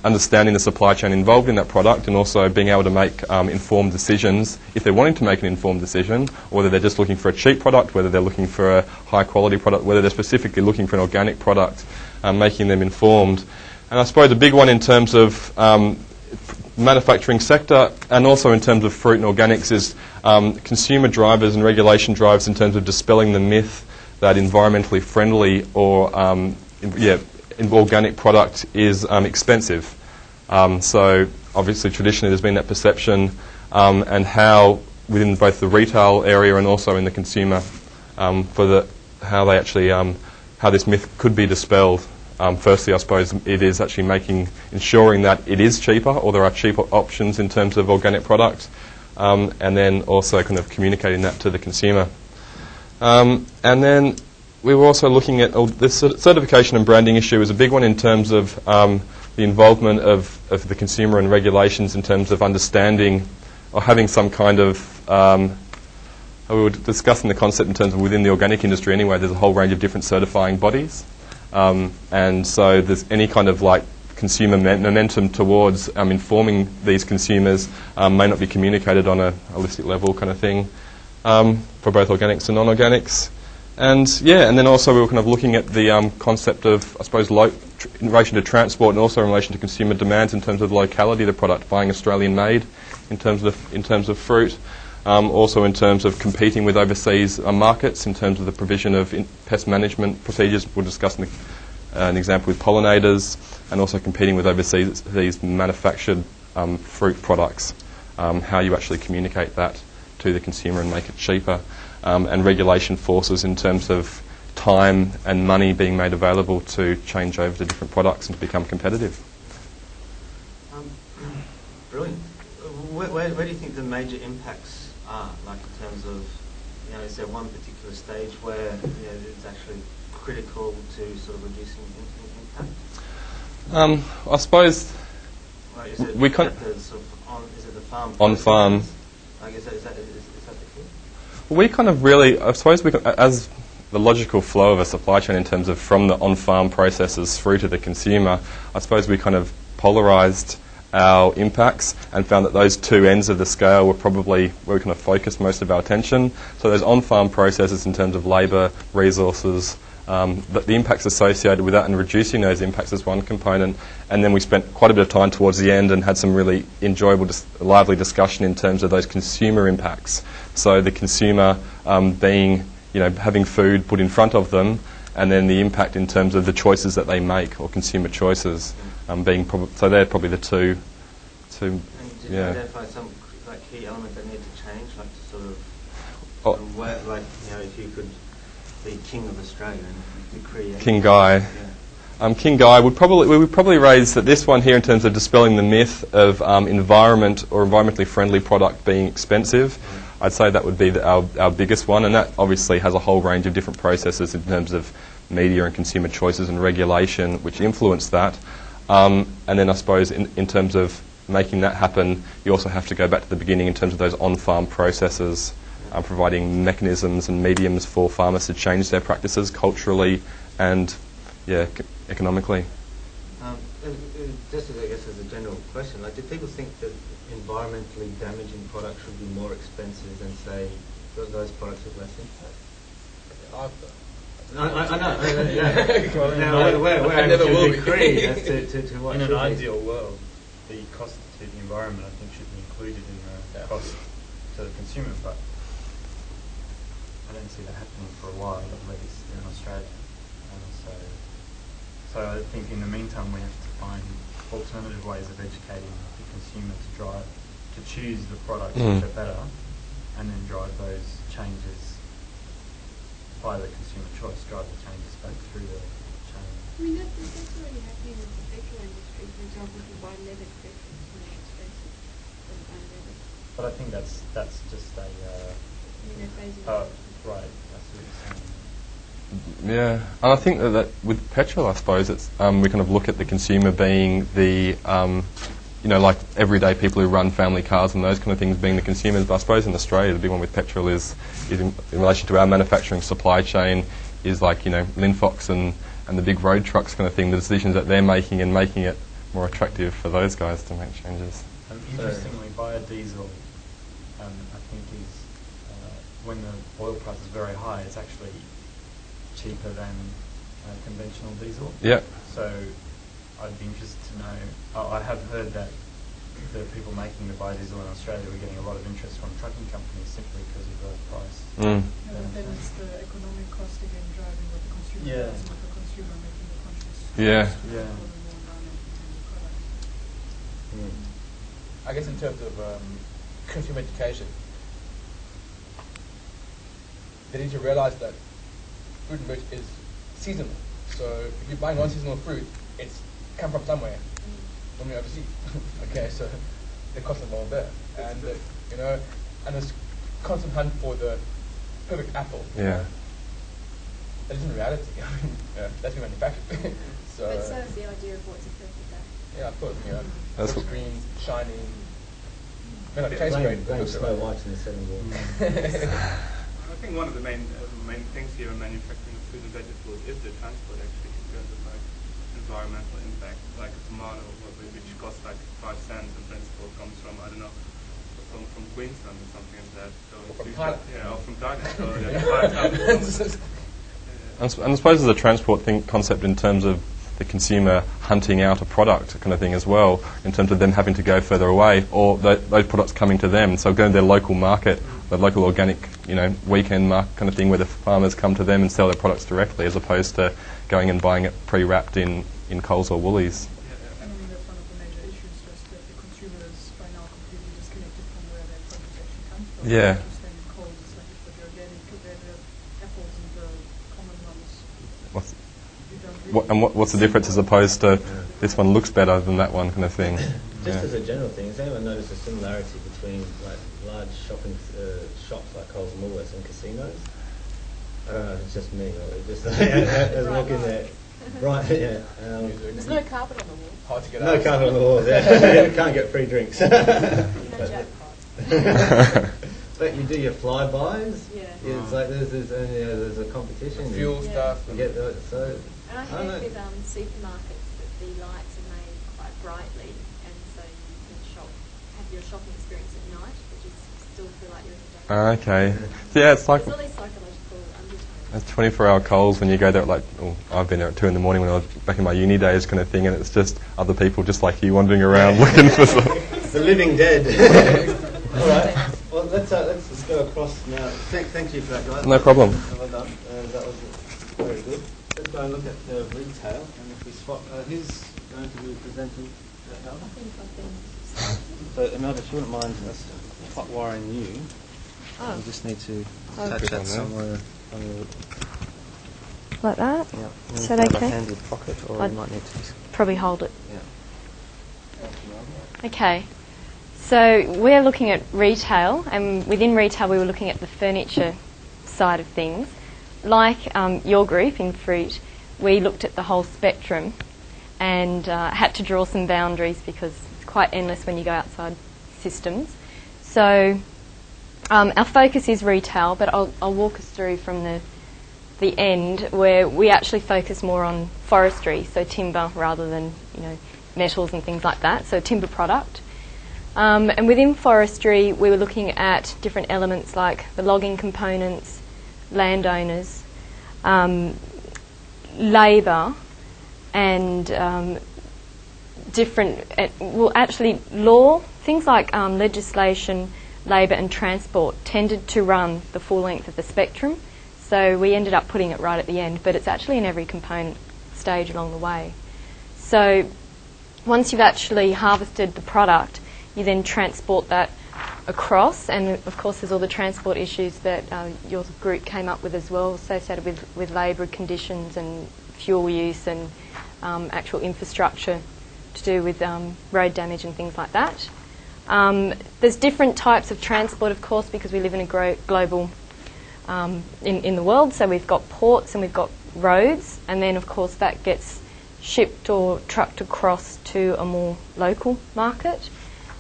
I: understanding the supply chain involved in that product, and also being able to make informed decisions if they're wanting to make an informed decision, or whether they're just looking for a cheap product, whether they're looking for a high quality product, whether they're specifically looking for an organic product, making them informed. And I suppose a big one in terms of manufacturing sector and also in terms of fruit and organics is consumer drivers and regulation drivers in terms of dispelling the myth that environmentally friendly or organic product is expensive. So obviously traditionally there's been that perception, and how within both the retail area and also in the consumer how this myth could be dispelled. Firstly, I suppose it is actually ensuring that it is cheaper, or there are cheaper options in terms of organic product, and then also kind of communicating that to the consumer. And then we were also looking at this certification and branding issue is a big one in terms of the involvement of the consumer and regulations in terms of understanding or having some kind of we were discussing the concept in terms of within the organic industry anyway, there's a whole range of different certifying bodies. And so there's any kind of like consumer momentum towards informing these consumers may not be communicated on a holistic level kind of thing for both organics and non-organics. And then also we were kind of looking at the concept of, I suppose, in relation to transport and also in relation to consumer demands in terms of the locality of the product, buying Australian made in terms of fruit. Also in terms of competing with overseas markets, in terms of the provision of pest management procedures. We're discussing an example with pollinators, and also competing with overseas manufactured fruit products, how you actually communicate that to the consumer and make it cheaper, and regulation forces in terms of time and money being made available to change over to different products and to become competitive.
A: Brilliant. Where do you think the major impacts are, like in terms of, is there one particular stage where it's actually critical to sort of reducing impact?
I: I suppose
A: Like, is it
I: we can't.
A: is it the on-farm.
I: On-farm.
A: I guess is that the key?
I: We kind of really, I suppose, as the logical flow of a supply chain in terms of from the on-farm processes through to the consumer, I suppose we kind of polarised our impacts and found that those two ends of the scale were probably where we kind of focused most of our attention. So those on-farm processes in terms of labour, resources, the impacts associated with that and reducing those impacts is one component. And then we spent quite a bit of time towards the end and had some really enjoyable, lively discussion in terms of those consumer impacts. So the consumer being, having food put in front of them, and then the impact in terms of the choices that they make or consumer choices. So they're probably the two.
A: And did you identify some key element that need to change, like to sort of, if you could be king of Australia and to create
I: King Guy.
A: Yeah.
I: King Guy we would probably raise that this one here in terms of dispelling the myth of environment or environmentally friendly product being expensive. I'd say that would be our biggest one, and that obviously has a whole range of different processes in terms of media and consumer choices and regulation which influence that. And then I suppose in terms of making that happen, you also have to go back to the beginning in terms of those on-farm processes, providing mechanisms and mediums for farmers to change their practices culturally and economically.
A: Just as a general question, do people think that environmentally damaging products should be more expensive than, say, those products with less impact? I know. Yeah. Now, where
C: never
A: should
C: will
A: we agree as to what
C: in
A: should
C: an
A: be?
C: ideal world, the cost to the environment, I think, should be included in the cost to the consumer, but I don't see that happening for a while, at least in Australia. So I think in the meantime we have to find alternative ways of educating the consumer to choose the products which are better, and then drive those changes by the consumer choice, drive the changes back through the chain.
G: I mean, that's already happening with the petrol industry. For example, if you buy leaded petrol, it's more expensive than unleaded.
C: But I think that's just a
G: they're phasing
C: right. That's what you're saying.
I: Yeah, and I think that with petrol, I suppose it's we kind of look at the consumer being the like everyday people who run family cars and those kind of things being the consumers. But I suppose in Australia, the big one with petrol is in relation to our manufacturing supply chain is Linfox and the big road trucks kind of thing. The decisions that they're making and making it more attractive for those guys to make changes.
C: Interestingly, biodiesel, I think is when the oil price is very high, it's actually cheaper than conventional diesel.
I: Yeah.
C: So I'd be interested to know. I have heard that the people making the biodiesel in Australia were getting a lot of interest from trucking companies simply because of the price.
F: But then it's the economic cost again driving what the consumer does, not the consumer making the conscious choice to
C: Yeah.
F: follow the environment and the product.
L: I guess in terms of consumer education, they need to realize that fruit and veg is seasonal. So if you're buying non-seasonal fruit, it's come from somewhere, normally overseas. Okay, so the cost is more there, and and this constant hunt for the perfect apple.
I: Yeah.
L: That isn't reality. I mean, that's been manufactured. So.
G: But so is the idea of what's a perfect apple.
L: Yeah, of course.
I: That's
L: Looks green, shiny. May not taste great. but looks
A: Snow
L: right.
A: White in the 70s.
D: I think one of the main things here in manufacturing of fruit and vegetables is the transport, actually, in terms of environmental impact. Like a tomato, which costs 5 cents, and transport comes from from Queensland or something like that. So
L: Or from
D: Thailand.
L: Thailand.
D: Yeah, or from Thailand. So
I: And I suppose there's a transport concept in terms of the consumer hunting out a product kind of thing as well, in terms of them having to go further away, or those products coming to them. So going to their local market, the local organic, weekend market kind of thing, where the farmers come to them and sell their products directly, as opposed to going and buying it pre-wrapped in Coles or Woolies.
F: I mean, that's one of the major issues, just that the consumer is by now completely disconnected from where their produce actually comes from.
I: Yeah.
F: Just saying Coles is like for the organic, the apples and the common ones.
I: What's the difference as opposed to this one looks better than that one kind of thing?
A: Just as a general thing, has anyone noticed a similarity between large shopping shops like Coles and Woolworths and casinos? I don't know if it's just me or just as looking at Right, yeah.
H: There's no carpet on the wall.
L: Hard to get
A: No
L: out.
A: carpet on the walls, yeah. You can't get free drinks.
H: No jackpot.
A: But you do your flybys.
H: Yeah.
A: It's like there's a competition.
L: Fuel
H: Yeah.
L: stuff.
A: You get the, so.
G: And I
A: I don't know.
G: heard with supermarkets that the lights are made quite brightly, and so you can have your shopping experience at night, but you still feel like you're in the day.
I: Okay. So yeah, it's like
G: There's all these psychological undertones.
I: it's 24-hour Coles when you go there at I've been there at 2 in the morning when I was back in my uni days kind of thing, and it's just other people just like you wandering around looking for something.
A: The living dead. All right. Well, let's just go across now. Thank you for that, guys.
I: No problem.
A: Well done. That was very good. Let's go and look at the retail, and if we swap, who's going to be presenting that now? So, Imelda, if you wouldn't mind us hot wiring you, we just need to attach that somewhere on your.
J: Like that?
A: Yeah.
J: Is that okay?
A: Handy pocket, or
J: I'd
A: you might need to.
J: probably hold it.
A: Yeah.
J: Okay. So we're looking at retail, and within retail we were looking at the furniture side of things. Like your group in fruit, we looked at the whole spectrum and had to draw some boundaries because it's quite endless when you go outside systems. So our focus is retail, but I'll walk us through from the end where we actually focus more on forestry, so timber rather than metals and things like that, so timber product. And within forestry, we were looking at different elements like the logging components, landowners, labour, and different, law, things like legislation, labour and transport tended to run the full length of the spectrum. So we ended up putting it right at the end, but it's actually in every component stage along the way. So once you've actually harvested the product, you then transport that across, and of course there's all the transport issues that your group came up with as well, associated with labour conditions and fuel use and actual infrastructure to do with road damage and things like that. There's different types of transport, of course, because we live in a global in the world, so we've got ports and we've got roads, and then of course that gets shipped or trucked across to a more local market.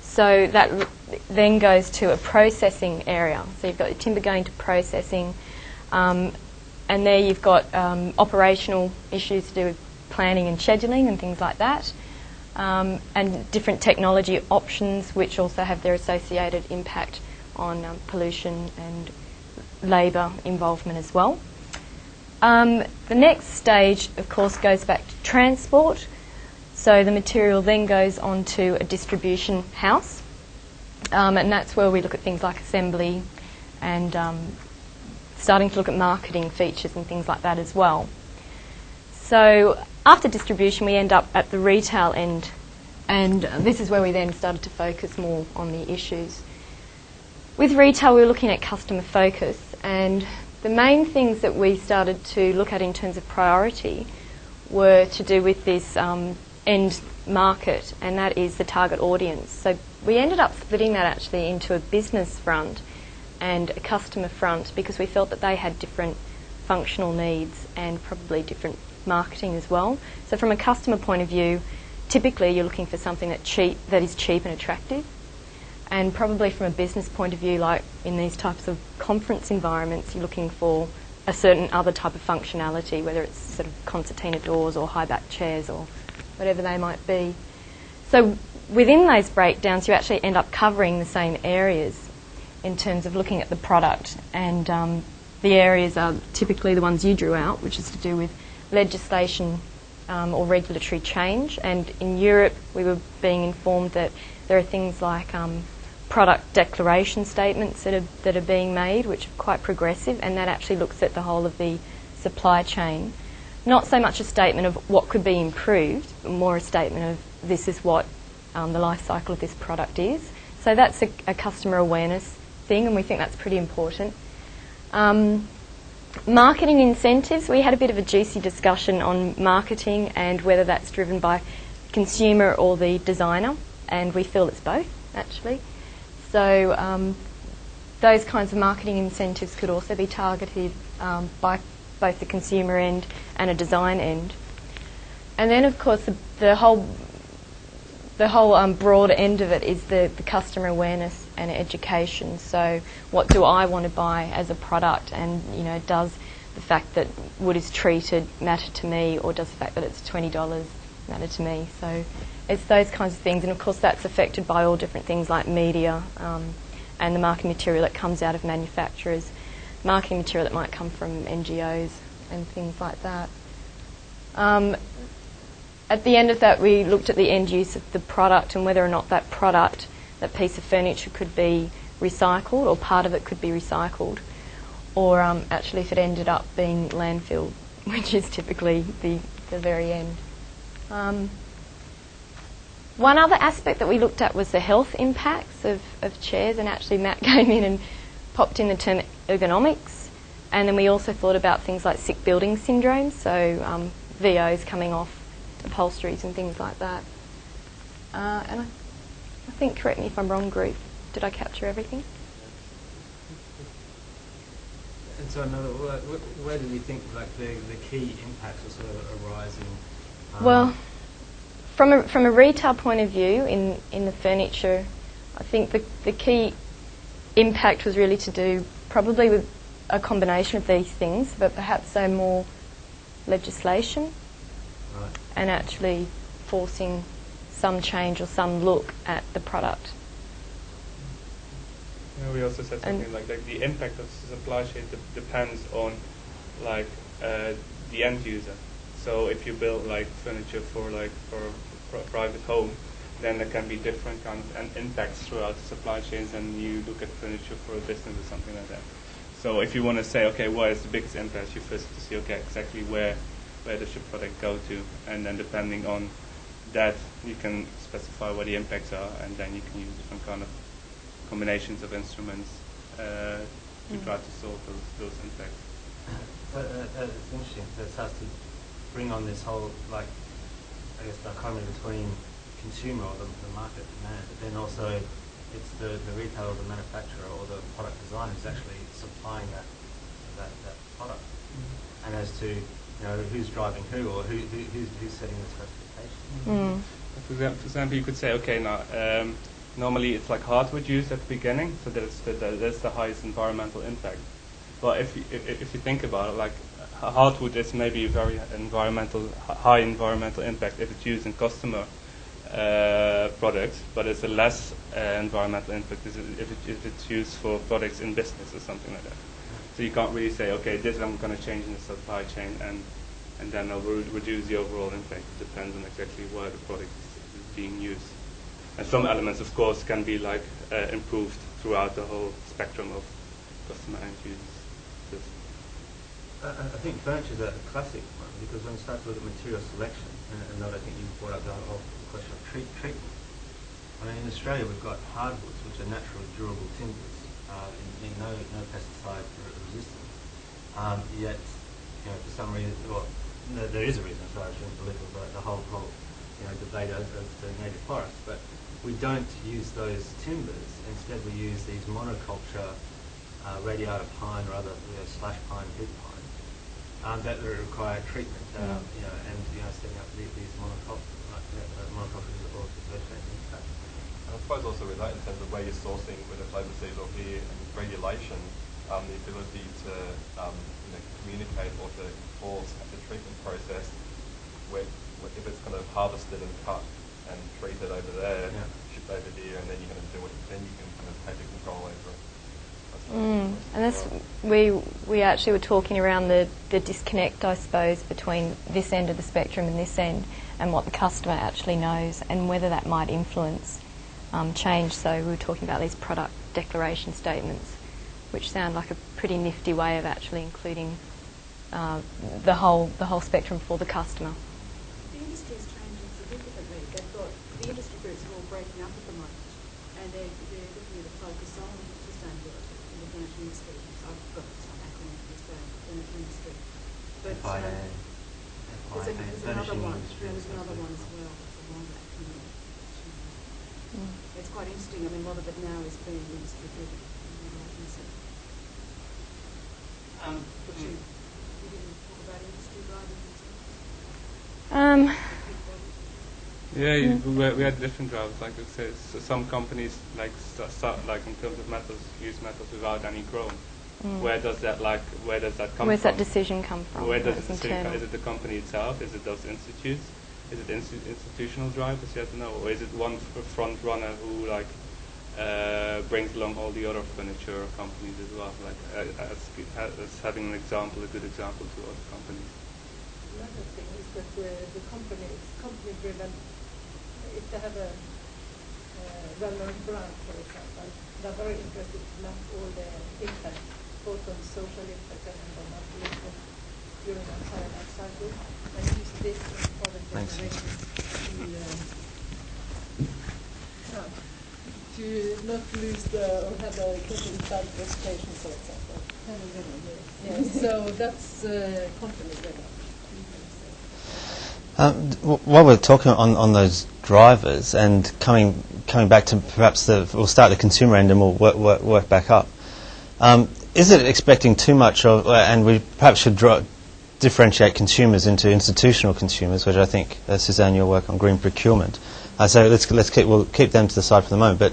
J: So that then goes to a processing area. So you've got your timber going to processing, and there you've got operational issues to do with planning and scheduling and things like that, and different technology options which also have their associated impact on pollution and labour involvement as well. The next stage, of course, goes back to transport. So the material then goes on to a distribution house, and that's where we look at things like assembly and starting to look at marketing features and things like that as well. So after distribution, we end up at the retail end, and this is where we then started to focus more on the issues. With retail, we were looking at customer focus, and the main things that we started to look at in terms of priority were to do with this end market, and that is the target audience. So we ended up splitting that actually into a business front and a customer front because we felt that they had different functional needs and probably different marketing as well. So from a customer point of view, typically you're looking for something that is cheap and attractive, and probably from a business point of view, like in these types of conference environments, you're looking for a certain other type of functionality, whether it's sort of concertina doors or high back chairs or whatever they might be. So within those breakdowns, you actually end up covering the same areas in terms of looking at the product, and the areas are typically the ones you drew out, which is to do with legislation or regulatory change. And in Europe, we were being informed that there are things like product declaration statements that are being made, which are quite progressive, and that actually looks at the whole of the supply chain. Not so much a statement of what could be improved, but more a statement of this is what the life cycle of this product is. So that's a customer awareness thing, and we think that's pretty important. Marketing incentives, we had a bit of a juicy discussion on marketing and whether that's driven by consumer or the designer, and we feel it's both, actually. So those kinds of marketing incentives could also be targeted by both the consumer end and a design end. And then, of course, the whole broad end of it is the customer awareness and education. So, what do I want to buy as a product? And does the fact that wood is treated matter to me, or does the fact that it's $20 matter to me? So, it's those kinds of things, and of course, that's affected by all different things like media and the marketing material that comes out of manufacturers, marketing material that might come from NGOs and things like that. At the end of that, we looked at the end use of the product and whether or not that product, that piece of furniture, could be recycled, or part of it could be recycled, or actually if it ended up being landfilled, which is typically the very end. One other aspect that we looked at was the health impacts of chairs, and actually Matt came in and popped in the term ergonomics, and then we also thought about things like sick building syndrome, so VOs coming off upholsteries and things like that. And I think, correct me if I'm wrong, group, did I capture everything?
A: And so where do you think like the key impacts are sort of arising?
J: Well, from a retail point of view in the furniture, I think the key impact was really to do probably with a combination of these things, but perhaps more legislation.
A: Right.
J: And actually forcing some change or some look at the product.
D: We also said something like the impact of supply chain depends on the end user. So if you build furniture for a private home, then there can be different kind of impacts throughout the supply chains, and you look at furniture for a business or something like that. So if you want to say, okay, what is the biggest impact, you first have to see, okay, exactly where does your product go to, and then depending on that you can specify what the impacts are, and then you can use different kind of combinations of instruments to try to solve those impacts.
A: It's interesting. So it starts to bring on this whole dichotomy between consumer or the market demand, but then also it's the retailer or the manufacturer or the product designer who's actually supplying that product. And as to who's driving who, or who's setting the specification.
D: For example, you could say, okay, now normally it's like hardwood use at the beginning, so that's the highest environmental impact. But if you think about it, hardwood is maybe a very high environmental impact if it's used in customer products, but it's a less environmental impact if it's used for products in business or something like that. So you can't really say, okay, this I'm going to change in the supply chain, and then I'll reduce the overall impact. It depends on exactly where the product is being used. And some elements, of course, can be improved throughout the whole spectrum of customer end users.
A: I think furniture is a classic one, because when you start to look at material selection, and I think you brought up the whole question of treatment. I mean, in Australia we've got hardwoods, which are naturally durable timbers, no pesticide resistant. Yet, for some reason, there is a reason, so I shouldn't believe it, but the whole debate as to native forests. But we don't use those timbers. Instead, we use these monoculture radiata pine or other slash pine, big pine that require treatment. And setting up these monocultures or vegetation.
I: And I suppose also with that, in terms of where you're sourcing, whether it's overseas or here, and regulation, the ability to communicate or to enforce the treatment process, if it's kind of harvested and cut and treated over there, shipped over here, and then you're going to do it, then you can kind of take the control over it.
J: And that's we actually were talking around the disconnect, I suppose, between this end of the spectrum and this end, and what the customer actually knows, and whether that might influence change. So we were talking about these product declaration statements, which sound like a pretty nifty way of actually including the whole spectrum for the customer.
H: The industry is changing significantly. They've got the industry groups are all breaking up at the moment, and they're looking at a focus on sustainability in the furniture industry. I've got some acronym for the furniture industry, but there's another one. There's another one as well. It's quite interesting. I mean, a lot of it now is being industry driven. You didn't talk about industry driving themselves?
D: Yeah, we had different drivers. Like it says, so some companies like like in terms of metals use metals without any chrome. Where does that come
J: Where's
D: from?
J: that decision come from?
D: Where does
J: That's
D: the decision come?
J: internal.
D: Is it the company itself? Is it those institutes? Is it institutional drivers? You have to know, or is it one front runner who like brings along all the other furniture companies as well? Like as having a good example to other companies.
K: Another thing is that the company is company driven. If they have a well-known brand, for example, they're very interested to map all the impact, both on social impact and environmental impact during the entire life cycle, and use this in product generation to not lose or have a bad reputation, for example. Yes, so that's company driven.
A: While we're talking on those drivers and coming back to perhaps we'll start the consumer end and we'll work back up. Is it expecting too much of, and we perhaps should differentiate consumers into institutional consumers, which I think Suzanne, your work on green procurement. So we'll keep them to the side for the moment. But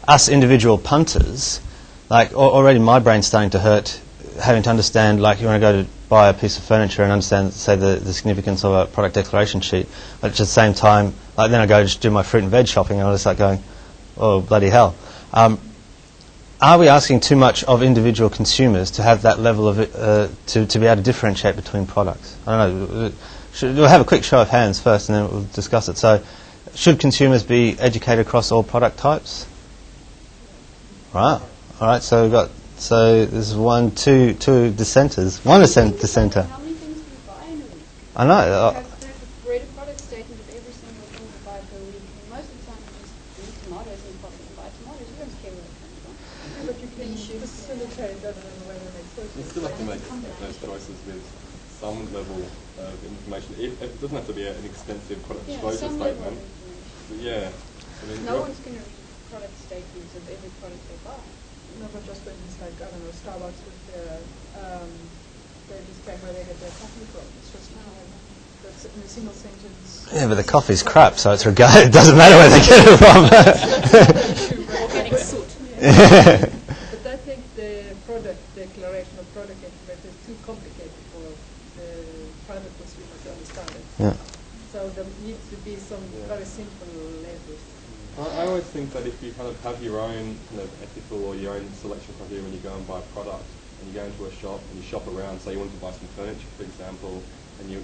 A: us individual punters, like already my brain's starting to hurt, having to understand, like you want to go to buy a piece of furniture and understand, say, the significance of a product declaration sheet, but at the same time, like then I go just do my fruit and veg shopping and I just like going, oh bloody hell. Are we asking too much of individual consumers to have that level of to be able to differentiate between products? I don't know. We'll have a quick show of hands first and then we'll discuss it. So, should consumers be educated across all product types? Right. All right. So we've got. So there's two dissenters. One dissenter.
G: How many things do you buy in a week?
A: I know.
G: You have to read a product statement of every single thing you buy per week. And most of the time you just eat tomatoes and you probably buy tomatoes. You don't care where it comes from.
K: But you can facilitate that in a way that makes sense.
I: You still have to make those choices with some level of information. It doesn't have to be an extensive product disclosure
G: some level
I: statement.
G: of information.
I: But yeah. I mean,
G: No one's going to read product statements of every product they buy.
K: No, but just when it's like, I don't know, Starbucks with their display where they get their coffee from. It's just that's in a single sentence.
A: Yeah, but the coffee's crap, so it's regarded. It doesn't matter where they get it from.
H: Organic soot.
K: But I think the product declaration of product information is too complicated for the private consumer to understand it.
A: Yeah.
K: So there needs to be some very simple labels.
I: I always think that if you kind of have your own kind of ethical or your own selection criteria when you go and buy a product, and you go into a shop and you shop around, say you want to buy some furniture, for example, and you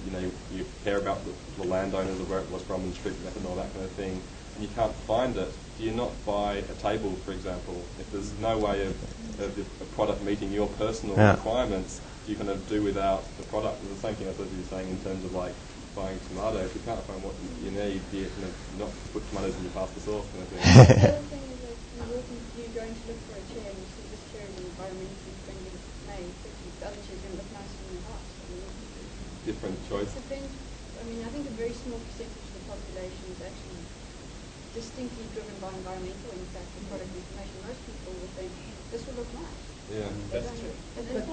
I: care about the landowners or where it was from and street method and all that kind of thing, and you can't find it, do you not buy a table, for example? If there's no way of a product meeting your personal requirements, you kind of do without the product. It's the same thing as you're saying in terms of like buying tomatoes. If you can't find what you need, you kind of not put tomatoes in your pasta sauce kind of thing.
G: The other thing is that you're going to look for a chair and you see this chair is environmentally friendly made, but the other chair is going to look nicer in your house.
I: Different choice.
G: It depends. I mean, I think a very small percentage of the population is actually distinctly driven by environmental impact and product information. Most people will think this will look nice.
I: Yeah,
L: that's true.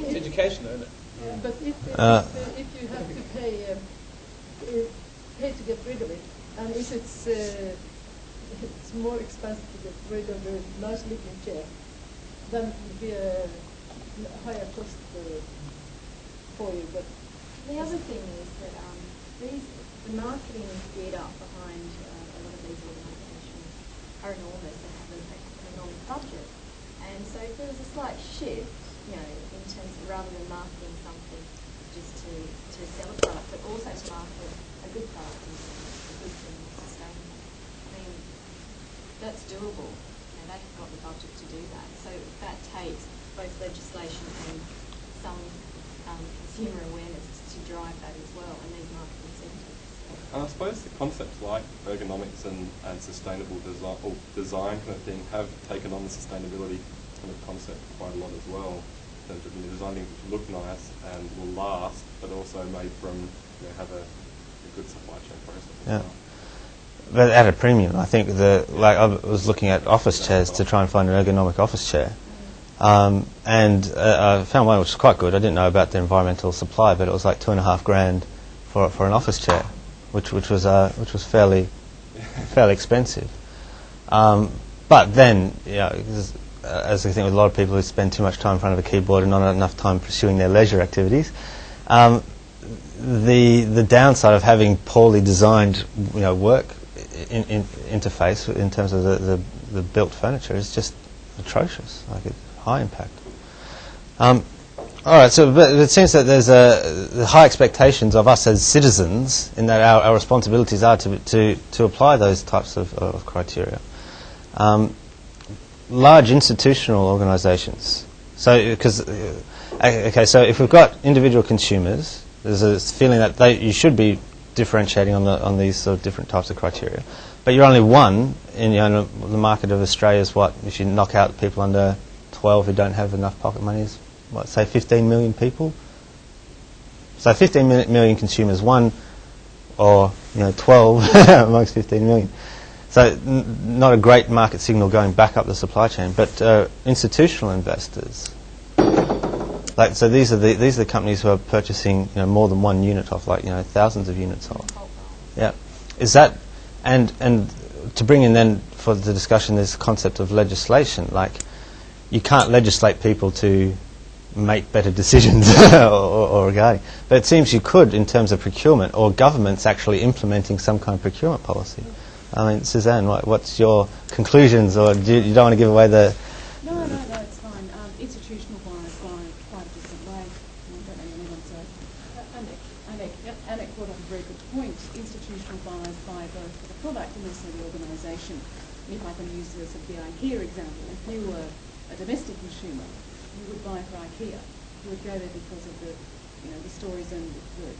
G: It's
L: education, isn't it?
K: Yeah, but if you have to pay to get rid of it, and if it's more expensive to get rid of a nice looking chair, then it would be a higher cost for you. But
M: the other thing is that the marketing geared up behind a lot of these organisations are enormous and have an enormous budget. And so if there was a slight shift, in terms of rather than marketing something just to sell a product, but also to market a good product and a good thing, sustainable. I mean, that's doable. They've got the budget to do that. So that takes both legislation and some consumer awareness to drive that as well, and these market incentives.
I: And I suppose the concepts like ergonomics and sustainable design kind of thing have taken on the sustainability kind of concept quite a lot as well. In terms of designing things which look nice and will last, but also made from have a good supply chain process.
A: Yeah. But at a premium, I think I was looking at office chairs to try and find an ergonomic office chair, and I found one which was quite good. I didn't know about the environmental supply, but it was like $2,500 for an office chair, which was fairly fairly expensive. But then, as I think with a lot of people who spend too much time in front of a keyboard and not enough time pursuing their leisure activities, the downside of having poorly designed work interface in terms of the built furniture is just atrocious, like it's high impact. All right, so but it seems that there's the high expectations of us as citizens in that our responsibilities are to apply those types of criteria. Large institutional organisations. So, so if we've got individual consumers, there's a feeling that you should be differentiating on these sort of different types of criteria. But you're only one in the market of Australia. Is what if you knock out people under 12 who don't have enough pocket money? Is what, say 15 million people? So 15 million consumers, one or 12 amongst 15 million. So not a great market signal going back up the supply chain, but institutional investors. So these are the companies who are purchasing more than one unit off, thousands of units off. Yeah, is that and to bring in then for the discussion this concept of legislation, like you can't legislate people to make better decisions or regarding, but it seems you could in terms of procurement or governments actually implementing some kind of procurement policy. I mean, Suzanne, what's your conclusions, or you don't want to give away the...
H: No, it's fine. Institutional buyers buy quite a different way. I don't know anyone, so... Anek brought up a very good point. Institutional buyers buy both for the product and also the organisation. If I can use this of the IKEA example, if you were a domestic consumer, you would buy for IKEA. You would go there because of the stories and the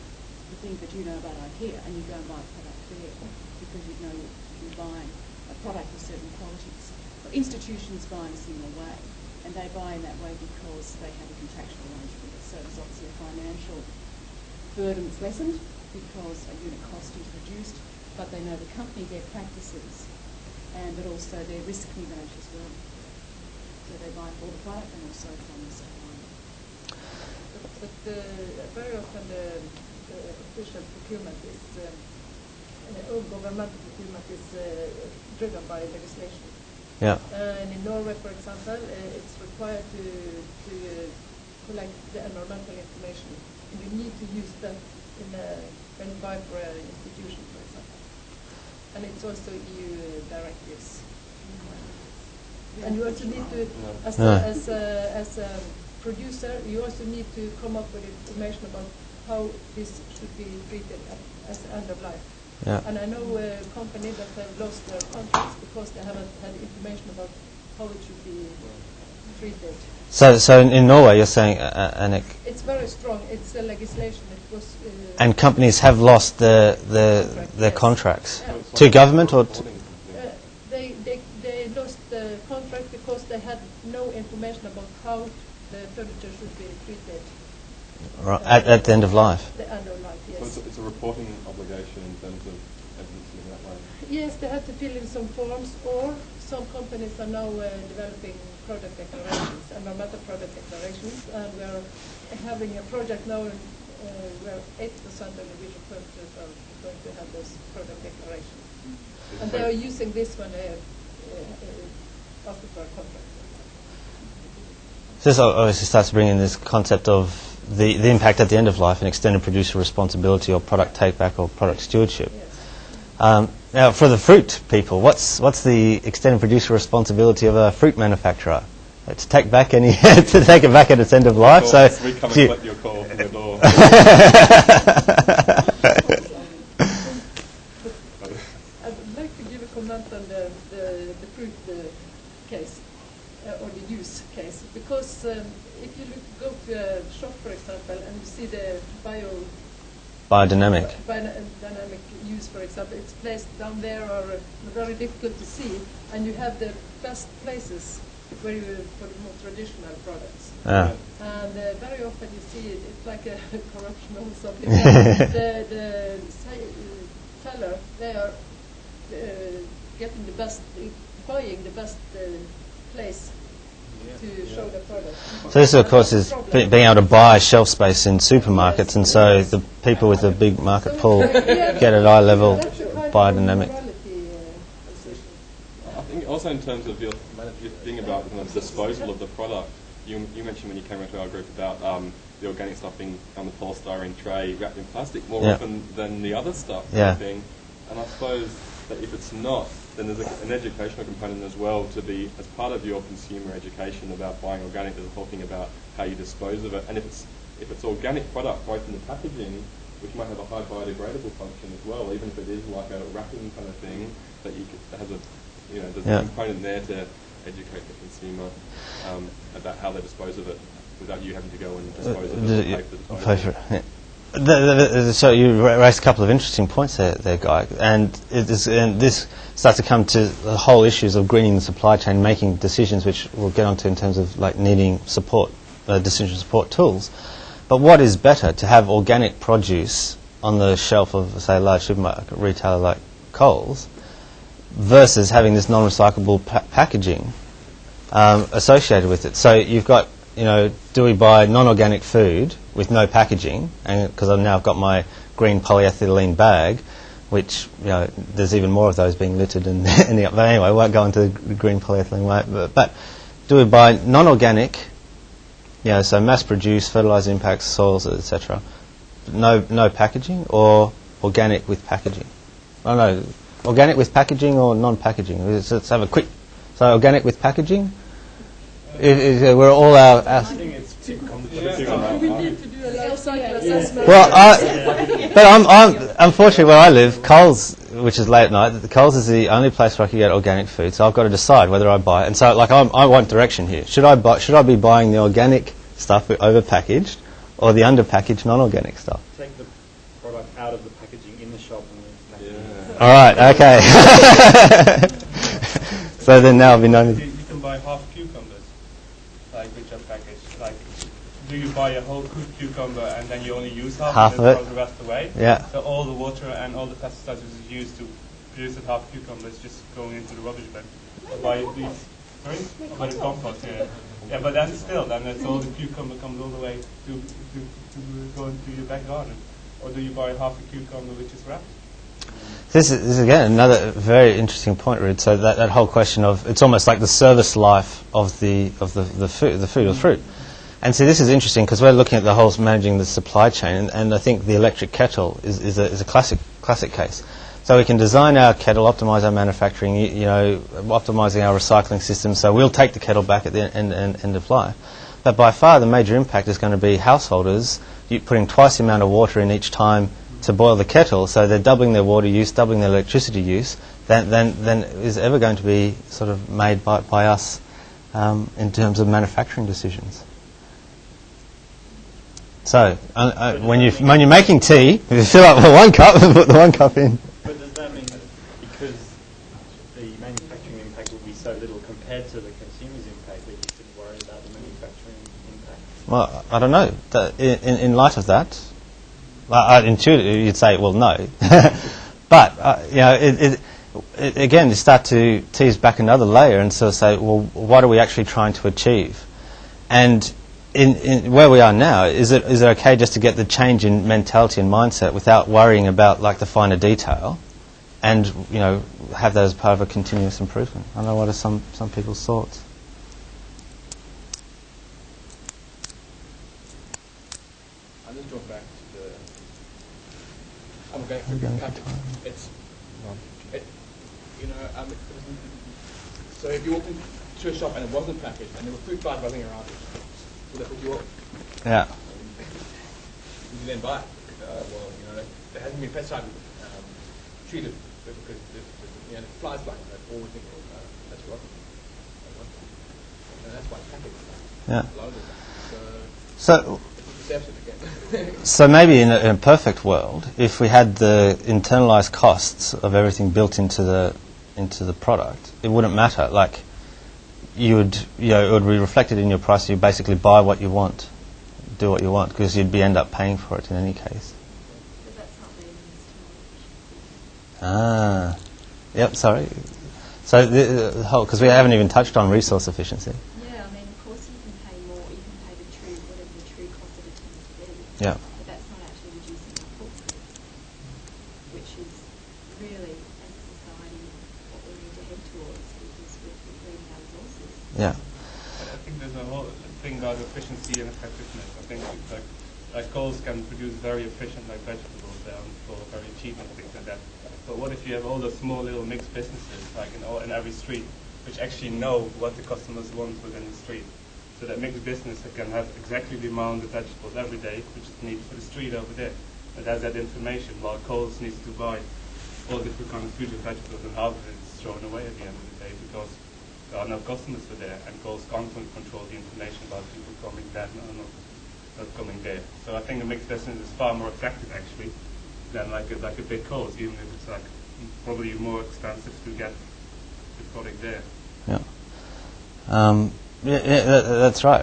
H: things that you know about IKEA, and you go and buy a product there because you know you're buying a product of certain qualities. But institutions buy in a similar way, and they buy in that way because they have a contractual arrangement. So there's obviously a financial burden that's lessened because a unit cost is reduced, but they know the company, their practices, but also their risk we manage as well. So they buy for the product and also from the supplier.
K: But very often the official procurement is, or governmental procurement is driven by legislation.
A: Yeah.
K: And in Norway, for example, it's required to collect the environmental information. And you need to use that when you buy for an institution, for example. And it's also EU directives. And you also need to, as a producer, you also need to come up with information about how this should be treated as the end of life.
A: Yeah.
K: And I know a company that have lost their contracts because they haven't had information about how it should be treated.
A: So in Norway, you're saying, Anek?
K: It's very strong. It's a legislation. It was.
A: And companies have lost their contracts to government or.
K: They lost the contract because they had no information about how the furniture should be treated.
A: Right, at the end of life.
K: The end of life, yes.
I: So it's a reporting obligation in terms of evidence in that way.
K: Yes, they have to fill in some forms, or some companies are now developing product declarations, environmental product declarations, and we are having a project now where 80% of the Norwegian furniture are going to have those product declarations. And they are using this when they ask for a contract.
A: So this obviously starts to bring in this concept of the impact at the end of life and extended producer responsibility or product take-back or product stewardship.
K: Yes.
A: Now, for the fruit people, what's the extended producer responsibility of a fruit manufacturer? To take back to take it back at its end of life. So
I: we come and collect your call from the door.
K: I'd like to give a comment on the fruit case or the use case, because if you go to a shop, for example, and you see the
A: biodynamic
K: use, for example, it's placed down there or very difficult to see, and you have the best places where you for the more traditional products.
A: Yeah.
K: And very often you see it's like a corruption or something. the seller, they are getting the best, buying the best place to show the product.
A: So this, of course, is being able to buy shelf space in supermarkets, and so the people with the big market pool get at eye level biodynamic.
I: also in terms of your thing about kind of disposal of the product, you mentioned when you came into our group about the organic stuff being on the polystyrene tray wrapped in plastic more often than the other stuff. Thing. And I suppose that if it's not, then there's an educational component as well to be, as part of your consumer education about buying organic, there's talking about how you dispose of it. And if it's organic product, both in the packaging, which might have a high biodegradable function as well, even if it is like a wrapping kind of thing, that you could, that has a, you know, there's a component there to educate the consumer about how they dispose of it without you having to go and dispose of it or pay for the disposal.
A: So you raised a couple of interesting points there, Guy, and this starts to come to the whole issues of greening the supply chain, making decisions, which we'll get onto in terms of like needing support, decision support tools. But what is better, to have organic produce on the shelf of, say, a large supermarket retailer like Coles, versus having this non-recyclable packaging associated with it? So you've got, you know, do we buy non-organic food with no packaging? And because I've got my green polyethylene bag, which, you know, there's even more of those being littered in the. But anyway, I won't go into the green polyethylene. But do we buy non-organic? You know, so mass-produced, fertilizer impacts, soils, etc. No packaging, or organic with packaging? Oh no, organic with packaging or non-packaging? Let's have a quick. So organic with packaging. We're all our.
D: I think it's too complicated.
K: We need to do a life cycle assessment.
A: Well, but I'm unfortunately where I live, Coles, which is late at night. Coles is the only place where I can get organic food, so I've got to decide whether I buy it. And so, like, I want direction here. Should I be buying the organic stuff over-packaged, or the under-packaged non-organic stuff?
C: Take the product out of the packaging in the shop and then.
A: All right. Okay. So then now I'll be known.
D: You can buy half cucumbers, like which are packaged. Like, do you buy a whole cooked cucumber and then you only use half
A: of
D: and
A: it?
D: throw the rest away?
A: Yeah.
D: So all the water and all the pesticides which is used to produce that half cucumber is just going into the rubbish bin. Or buy these, sorry? Or buy the compost, yeah, but then it's all the cucumber comes all the way to go into your back garden. Or do you buy half a cucumber which is wrapped?
A: This is again another very interesting point, Ruud. So that whole question of, it's almost like the service life of the food or fruit. And see, this is interesting because we're looking at the whole managing the supply chain, and I think the electric kettle is a classic case. So we can design our kettle, optimize our manufacturing, you know, optimizing our recycling system. So we'll take the kettle back at the end of life. But by far the major impact is going to be householders putting twice the amount of water in each time to boil the kettle. So they're doubling their water use, doubling their electricity use. Than is ever going to be sort of made by us in terms of manufacturing decisions. So when you're making tea, if you fill up one cup, put the 1 cup in.
C: But does that mean that because the manufacturing impact will be so little compared to the consumer's impact, that you shouldn't worry about the manufacturing impact?
A: Well, I don't know. In light of that, intuitively you'd say, well, no. But you know, again, you start to tease back another layer and sort of say, well, what are we actually trying to achieve? And in where we are now, is it okay just to get the change in mentality and mindset without worrying about like the finer detail, and you know, have that as part of a continuous improvement? I don't know, what are some people's thoughts?
L: I'll just go back to the. I'm going for package. It's, so if you walked into a shop and it wasn't packaged and there were fruit flies buzzing around it, would that put you off?
A: Yeah.
L: Would you then buy it? Well, you know, there hasn't been pesticide treated because the flies flying. All we think, that's rotten. And that's why it's packaged.
A: Yeah.
L: A lot of it.
A: So.
L: Perception again.
A: So maybe in a perfect world, if we had the internalized costs of everything built into the product, it wouldn't matter. Like, it would be reflected in your price. You basically buy what you want, do what you want, because you'd end up paying for it in any case.
M: But that's not being used.
A: Ah, yep. Sorry. So the whole, because we haven't even touched on resource efficiency.
M: Yeah, I mean, of course you can pay more. You can pay whatever the true cost of it tends to be.
A: Yeah.
M: But that's not actually reducing our footprint, which is really, as a society, what we need to head towards, because we
A: Yeah.
D: I think there's a whole thing about efficiency and effectiveness. I think like coals can produce very efficient like vegetables for very cheap and things like that. But what if you have all those small little mixed businesses like in every street, which actually know what the customers want within the street? So that mixed business can have exactly the amount of vegetables every day, which is needed for the street over there. It has that information, while Coles needs to buy all different kind of fruit and vegetables, and half of it is thrown away at the end of the day because there are no customers for there, and Coles can't control the information about people coming there and not coming there. So I think a mixed business is far more effective actually than like a big Coles, even if it's like probably more expensive to get the product there.
A: Yeah. That's right.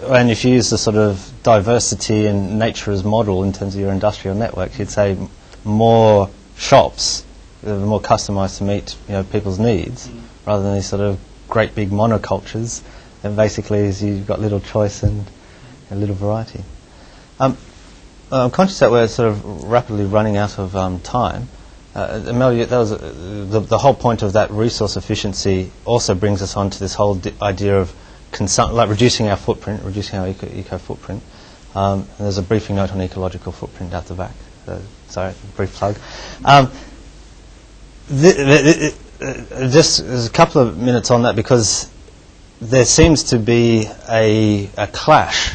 A: And if you use the sort of diversity and nature as model in terms of your industrial network, you'd say more shops, more customised to meet people's needs, rather than these sort of great big monocultures. And basically, you've got little choice and a little variety. I'm conscious that we're sort of rapidly running out of time. Mel, that was the whole point of that resource efficiency. Also brings us on to this whole idea of like reducing our footprint, reducing our eco footprint. And there's a briefing note on ecological footprint at the back. Sorry, brief plug. Just a couple of minutes on that, because there seems to be a clash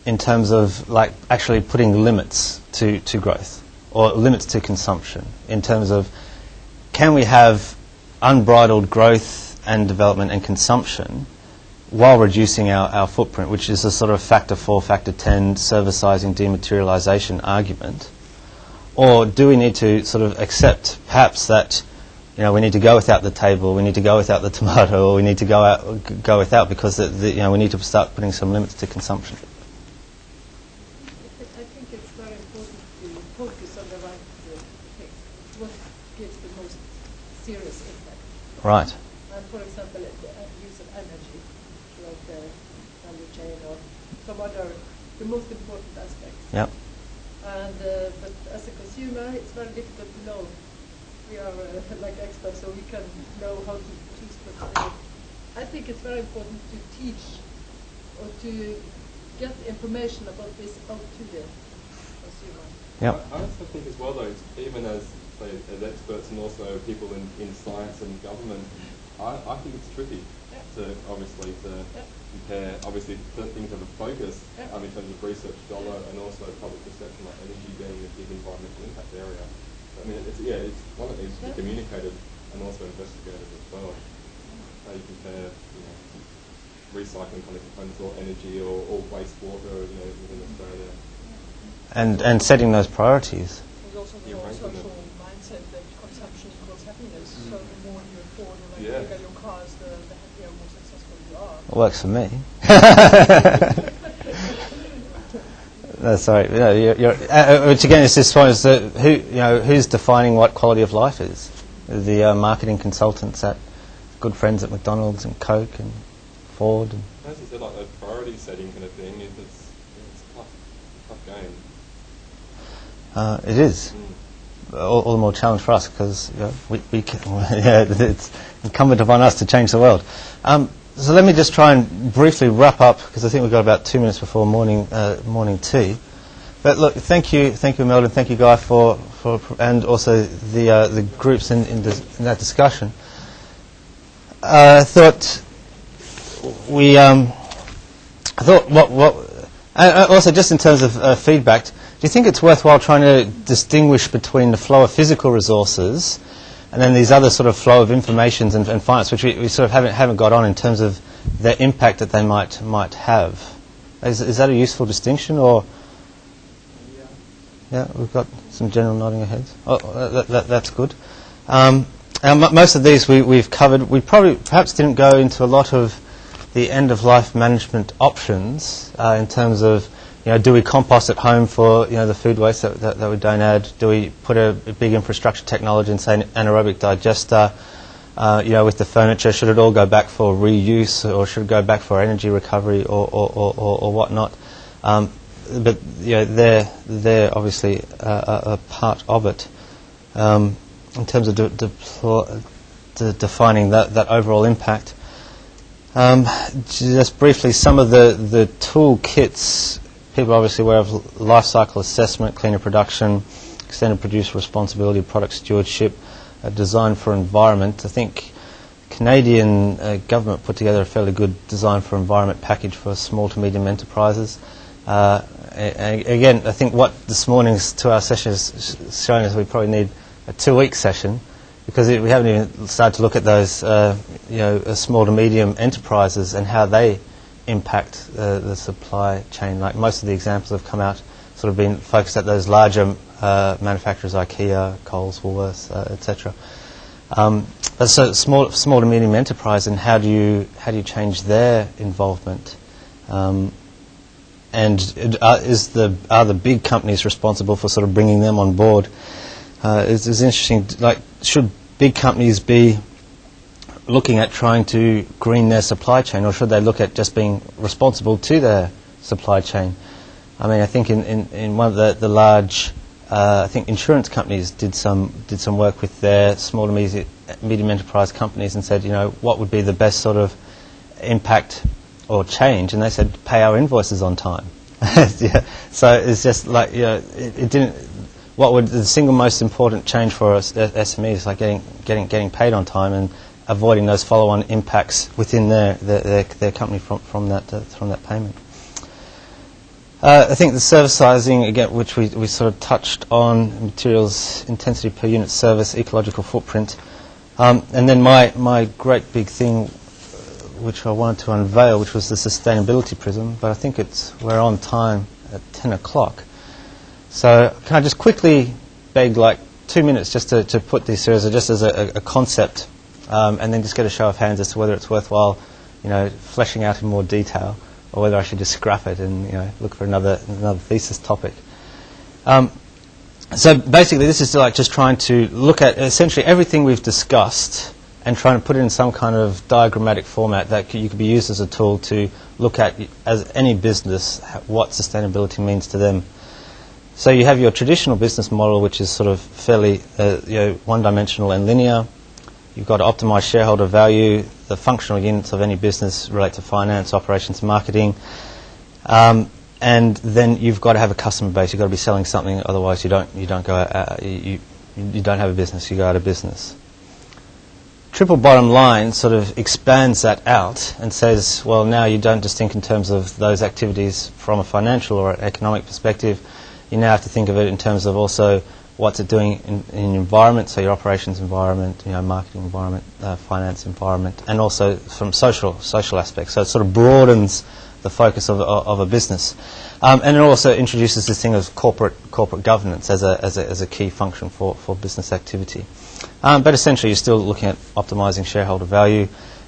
A: in terms of like actually putting limits to growth, or limits to consumption, in terms of can we have unbridled growth and development and consumption while reducing our footprint, which is a sort of factor 4, factor 10 servicizing dematerialization argument? Or do we need to sort of accept perhaps that we need to go without the table, we need to go without the tomato, or we need to go without because we need to start putting some limits to consumption?
K: I think it's very important to focus on the right thing. What gives the most serious impact?
A: Right.
K: And for example, the use of energy throughout the value chain, or some other, the most important aspects.
A: Yep.
K: And but as a consumer, it's very difficult to know. We are like experts, so we can know how to choose. But I think it's very important to teach or to get information about this out to the consumer.
A: Yep.
I: I also think as well, though, even as experts and also people in science and government, I think it's tricky to obviously compare things that are focused in terms of research dollar and also public perception, like energy being a big environmental impact area. I mean, it's one that needs to be communicated and also investigated as well. How you compare, recycling kind of components, or energy, or wastewater, within Australia.
A: And setting those priorities.
H: There's also the whole social mindset that consumption equals happiness. So the more you afford, the bigger your cars, the happier, more successful you are.
A: It works for me. No, sorry. Which again is this point: is that who's defining what quality of life is? The marketing consultants at good friends at McDonald's and Coke and Ford. And
I: as I said, like a priority setting kind of thing, it's a tough game.
A: It is. All the more challenge for us because it's incumbent upon us to change the world. So let me just try and briefly wrap up, because I think we've got about 2 minutes before morning tea. But look, thank you, Melvin, thank you, Guy, for and also the groups in that discussion. I thought also just in terms of feedback, do you think it's worthwhile trying to distinguish between the flow of physical resources and then these other sort of flow of information and finance, which we sort of haven't got on in terms of the impact that they might have? Is that a useful distinction, or? Yeah, we've got some general nodding of heads. That's good. And most of these we've covered. We perhaps didn't go into a lot of the end-of-life management options in terms of, do we compost at home for the food waste that we don't add? Do we put a big infrastructure technology in, say, an anaerobic digester? With the furniture, should it all go back for reuse, or should it go back for energy recovery, or whatnot? But they're obviously a part of it in terms of defining that overall impact. Just briefly, some of the toolkits, people are obviously aware of life cycle assessment, cleaner production, extended producer responsibility, product stewardship, design for environment. I think Canadian government put together a fairly good design for environment package for small to medium enterprises. Again, I think what this morning's 2-hour session has shown is we probably need a 2-week session, because we haven't even started to look at those small to medium enterprises and how they impact the supply chain. Like most of the examples have come out, sort of been focused at those larger manufacturers, IKEA, Coles, Woolworths, etc. But so small to medium enterprise, and how do you change their involvement? And are the big companies responsible for sort of bringing them on board? It's interesting. Like, should big companies be looking at trying to green their supply chain, or should they look at just being responsible to their supply chain? I mean, I think in one of the large, I think insurance companies did some work with their small to medium enterprise companies and said, what would be the best sort of impact or change? And they said, pay our invoices on time. Yeah. So it's just like, it didn't. What would the single most important change for us SMEs, like getting paid on time and avoiding those follow-on impacts within their company from that payment. I think the service sizing, again, which we sort of touched on, materials intensity per unit service, ecological footprint, and then my great big thing, which I wanted to unveil, which was the sustainability prism. But I think we're on time at 10 o'clock. So can I just quickly beg like 2 minutes just to put these series just as a concept, and then just get a show of hands as to whether it's worthwhile, fleshing out in more detail, or whether I should just scrap it and look for another thesis topic. So basically, this is like just trying to look at essentially everything we've discussed and trying to put it in some kind of diagrammatic format that you could be used as a tool to look at, as any business, what sustainability means to them. So you have your traditional business model, which is sort of fairly one-dimensional and linear. You've got to optimize shareholder value. The functional units of any business relate to finance, operations, marketing. And then you've got to have a customer base. You've got to be selling something, otherwise you don't have a business. You go out of business. Triple bottom line sort of expands that out and says, well, now you don't just think in terms of those activities from a financial or economic perspective. You now have to think of it in terms of also what's it doing in environment, so your operations environment, marketing environment, finance environment, and also from social aspects. So it sort of broadens the focus of a business, and it also introduces this thing of corporate governance as a key function for business activity. But essentially, you're still looking at optimizing shareholder value,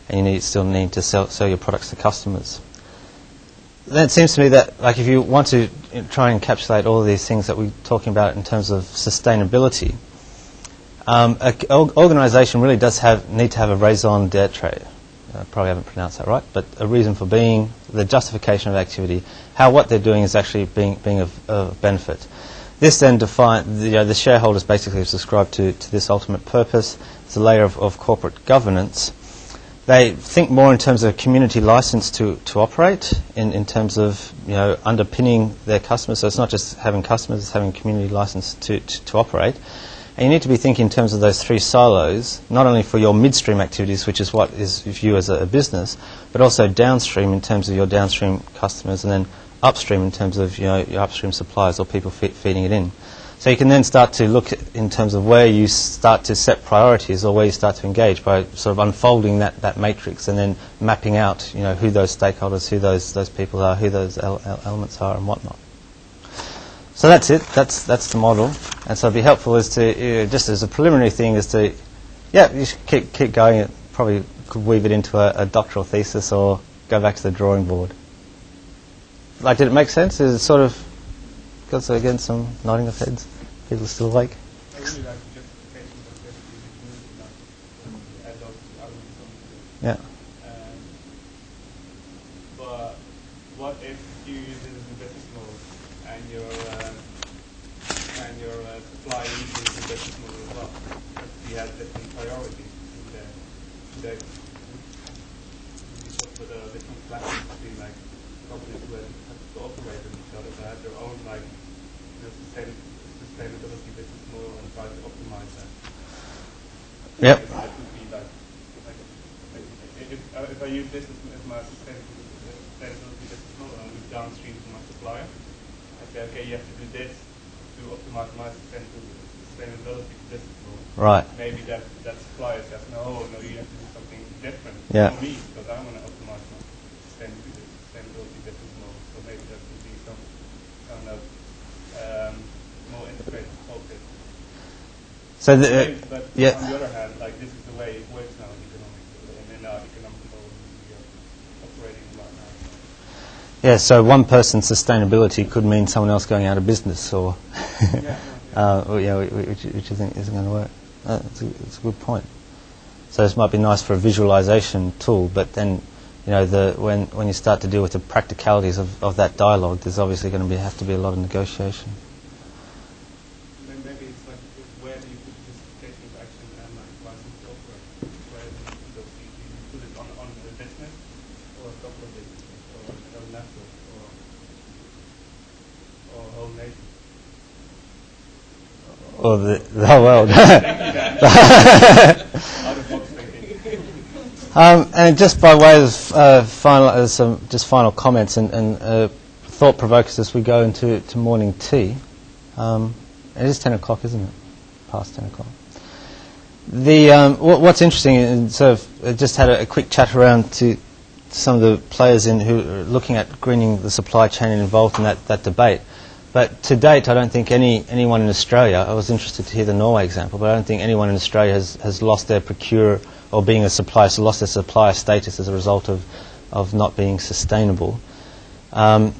A: and you still need to sell your products to customers. Then it seems to me that, like, if you want to try and encapsulate all of these things that we're talking about in terms of sustainability, an organisation really does need to have a raison d'etre. I probably haven't pronounced that right, but a reason for being, the justification of activity, how what they're doing is actually being of benefit. This then defines, the shareholders basically have subscribed to this ultimate purpose. It's a layer of corporate governance. They think more in terms of community license to operate, in terms of underpinning their customers. So it's not just having customers, it's having community license to operate. And you need to be thinking in terms of those three silos, not only for your midstream activities, which is what is you as a business, but also downstream in terms of your downstream customers, and then upstream in terms of your upstream suppliers or people feeding it in. So you can then start to look at, in terms of where you start to set priorities or where you start to engage, by sort of unfolding that matrix and then mapping out, who those stakeholders, who those people are, who those elements are, and whatnot. So that's it. That's the model. And so it'd be helpful is to just as a preliminary thing is to, you should keep going. It probably could weave it into a doctoral thesis or go back to the drawing board. Like, did it make sense? Is it sort of? Got again some nodding of heads. People are still awake.
D: I really like the justification of this community add those two elements onto it.
A: Yeah.
D: But what if you use it as a business model and your supply uses the business model as well? If you have different priorities in there, would you put different platforms between like companies who have to cooperate with each other, but have their own like sustainability business model and try to optimize that.
A: Yep.
D: That would be like if I use this as my sustainability business model and move downstream to my supplier, I say, okay, you have to do this to optimize my sustainability business model.
A: Right.
D: Maybe that supplier says, no, you have to do something different
A: Yeah.
D: for me because I want to optimize my sustainability business model. So maybe that would be some kind of more integrated focus.
A: So
D: but
A: yeah.
D: on the other hand, like this is the way it works now in economics, and in our economic model we are operating right now.
A: Yeah, so one person's sustainability could mean someone else going out of business, or which you think isn't going to work. It's a good point. So this might be nice for a visualization tool, but then when you start to deal with the practicalities of that dialogue, there's obviously going to have to be a lot of negotiation.
D: Maybe it's like where do you put justification of action and like license to operate? Where do you put those? Do you put it on the business or a couple of businesses or a network or a whole nation?
A: Or the whole world. And just by way of final comments and thought provokers as we go into morning tea. It is 10 o'clock, isn't it? Past 10 o'clock. What's interesting, and sort of just had a quick chat around to some of the players who are looking at greening the supply chain and involved in that debate. But to date, I don't think anyone in Australia, I was interested to hear the Norway example, but I don't think anyone in Australia has lost their procurer or being a supplier, so lost their supplier status as a result of not being sustainable. So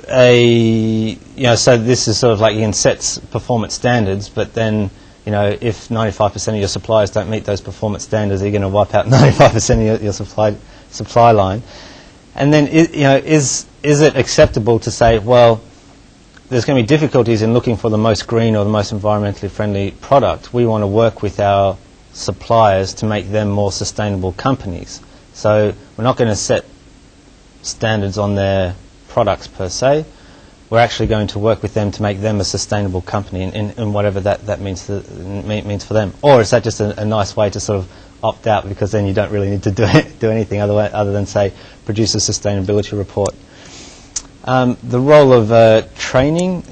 A: this is sort of like you can set performance standards, but then if 95% of your suppliers don't meet those performance standards, you're going to wipe out 95% of your supply line. And then is it acceptable to say, well, there's going to be difficulties in looking for the most green or the most environmentally friendly product. We want to work with our suppliers to make them more sustainable companies. So we're not going to set standards on their products per se. We're actually going to work with them to make them a sustainable company in whatever that means for them. Or is that just a nice way to sort of opt out, because then you don't really need to do anything other than, say, produce a sustainability report. The role of training,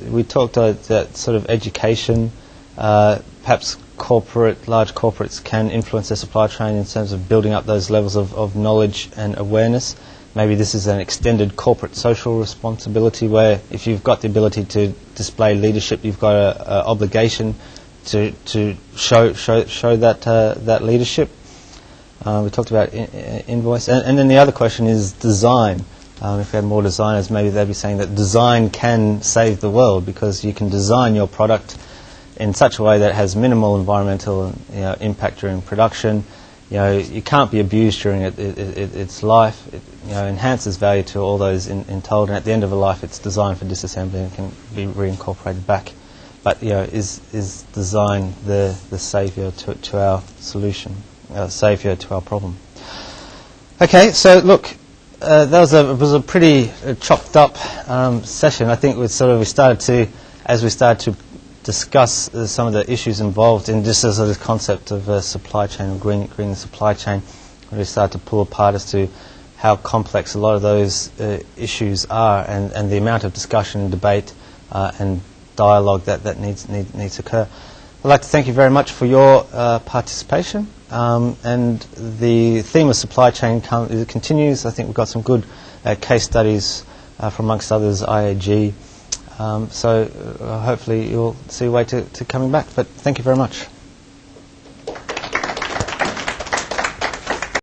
A: we talked about that sort of education. Perhaps large corporates can influence their supply chain in terms of building up those levels of knowledge and awareness. Maybe this is an extended corporate social responsibility where if you've got the ability to display leadership, you've got an obligation to show that leadership. We talked about invoice, and then the other question is design. If we had more designers, maybe they'd be saying that design can save the world, because you can design your product in such a way that has minimal environmental impact during production. You can't be abused during its life. It enhances value to all those in total, and at the end of a life, it's designed for disassembly and can be reincorporated back. But is design the saviour to our solution, saviour to our problem? Okay, so look, that was a pretty chopped up session. I think we started to discuss some of the issues involved in just as a concept of supply chain, or green the supply chain. We started to pull apart as to how complex a lot of those issues are, and the amount of discussion and debate and dialogue that needs to occur. I'd like to thank you very much for your participation, and the theme of supply chain continues. I think we've got some good case studies from, amongst others, IAG. So hopefully you'll see a way to coming back. But thank you very much.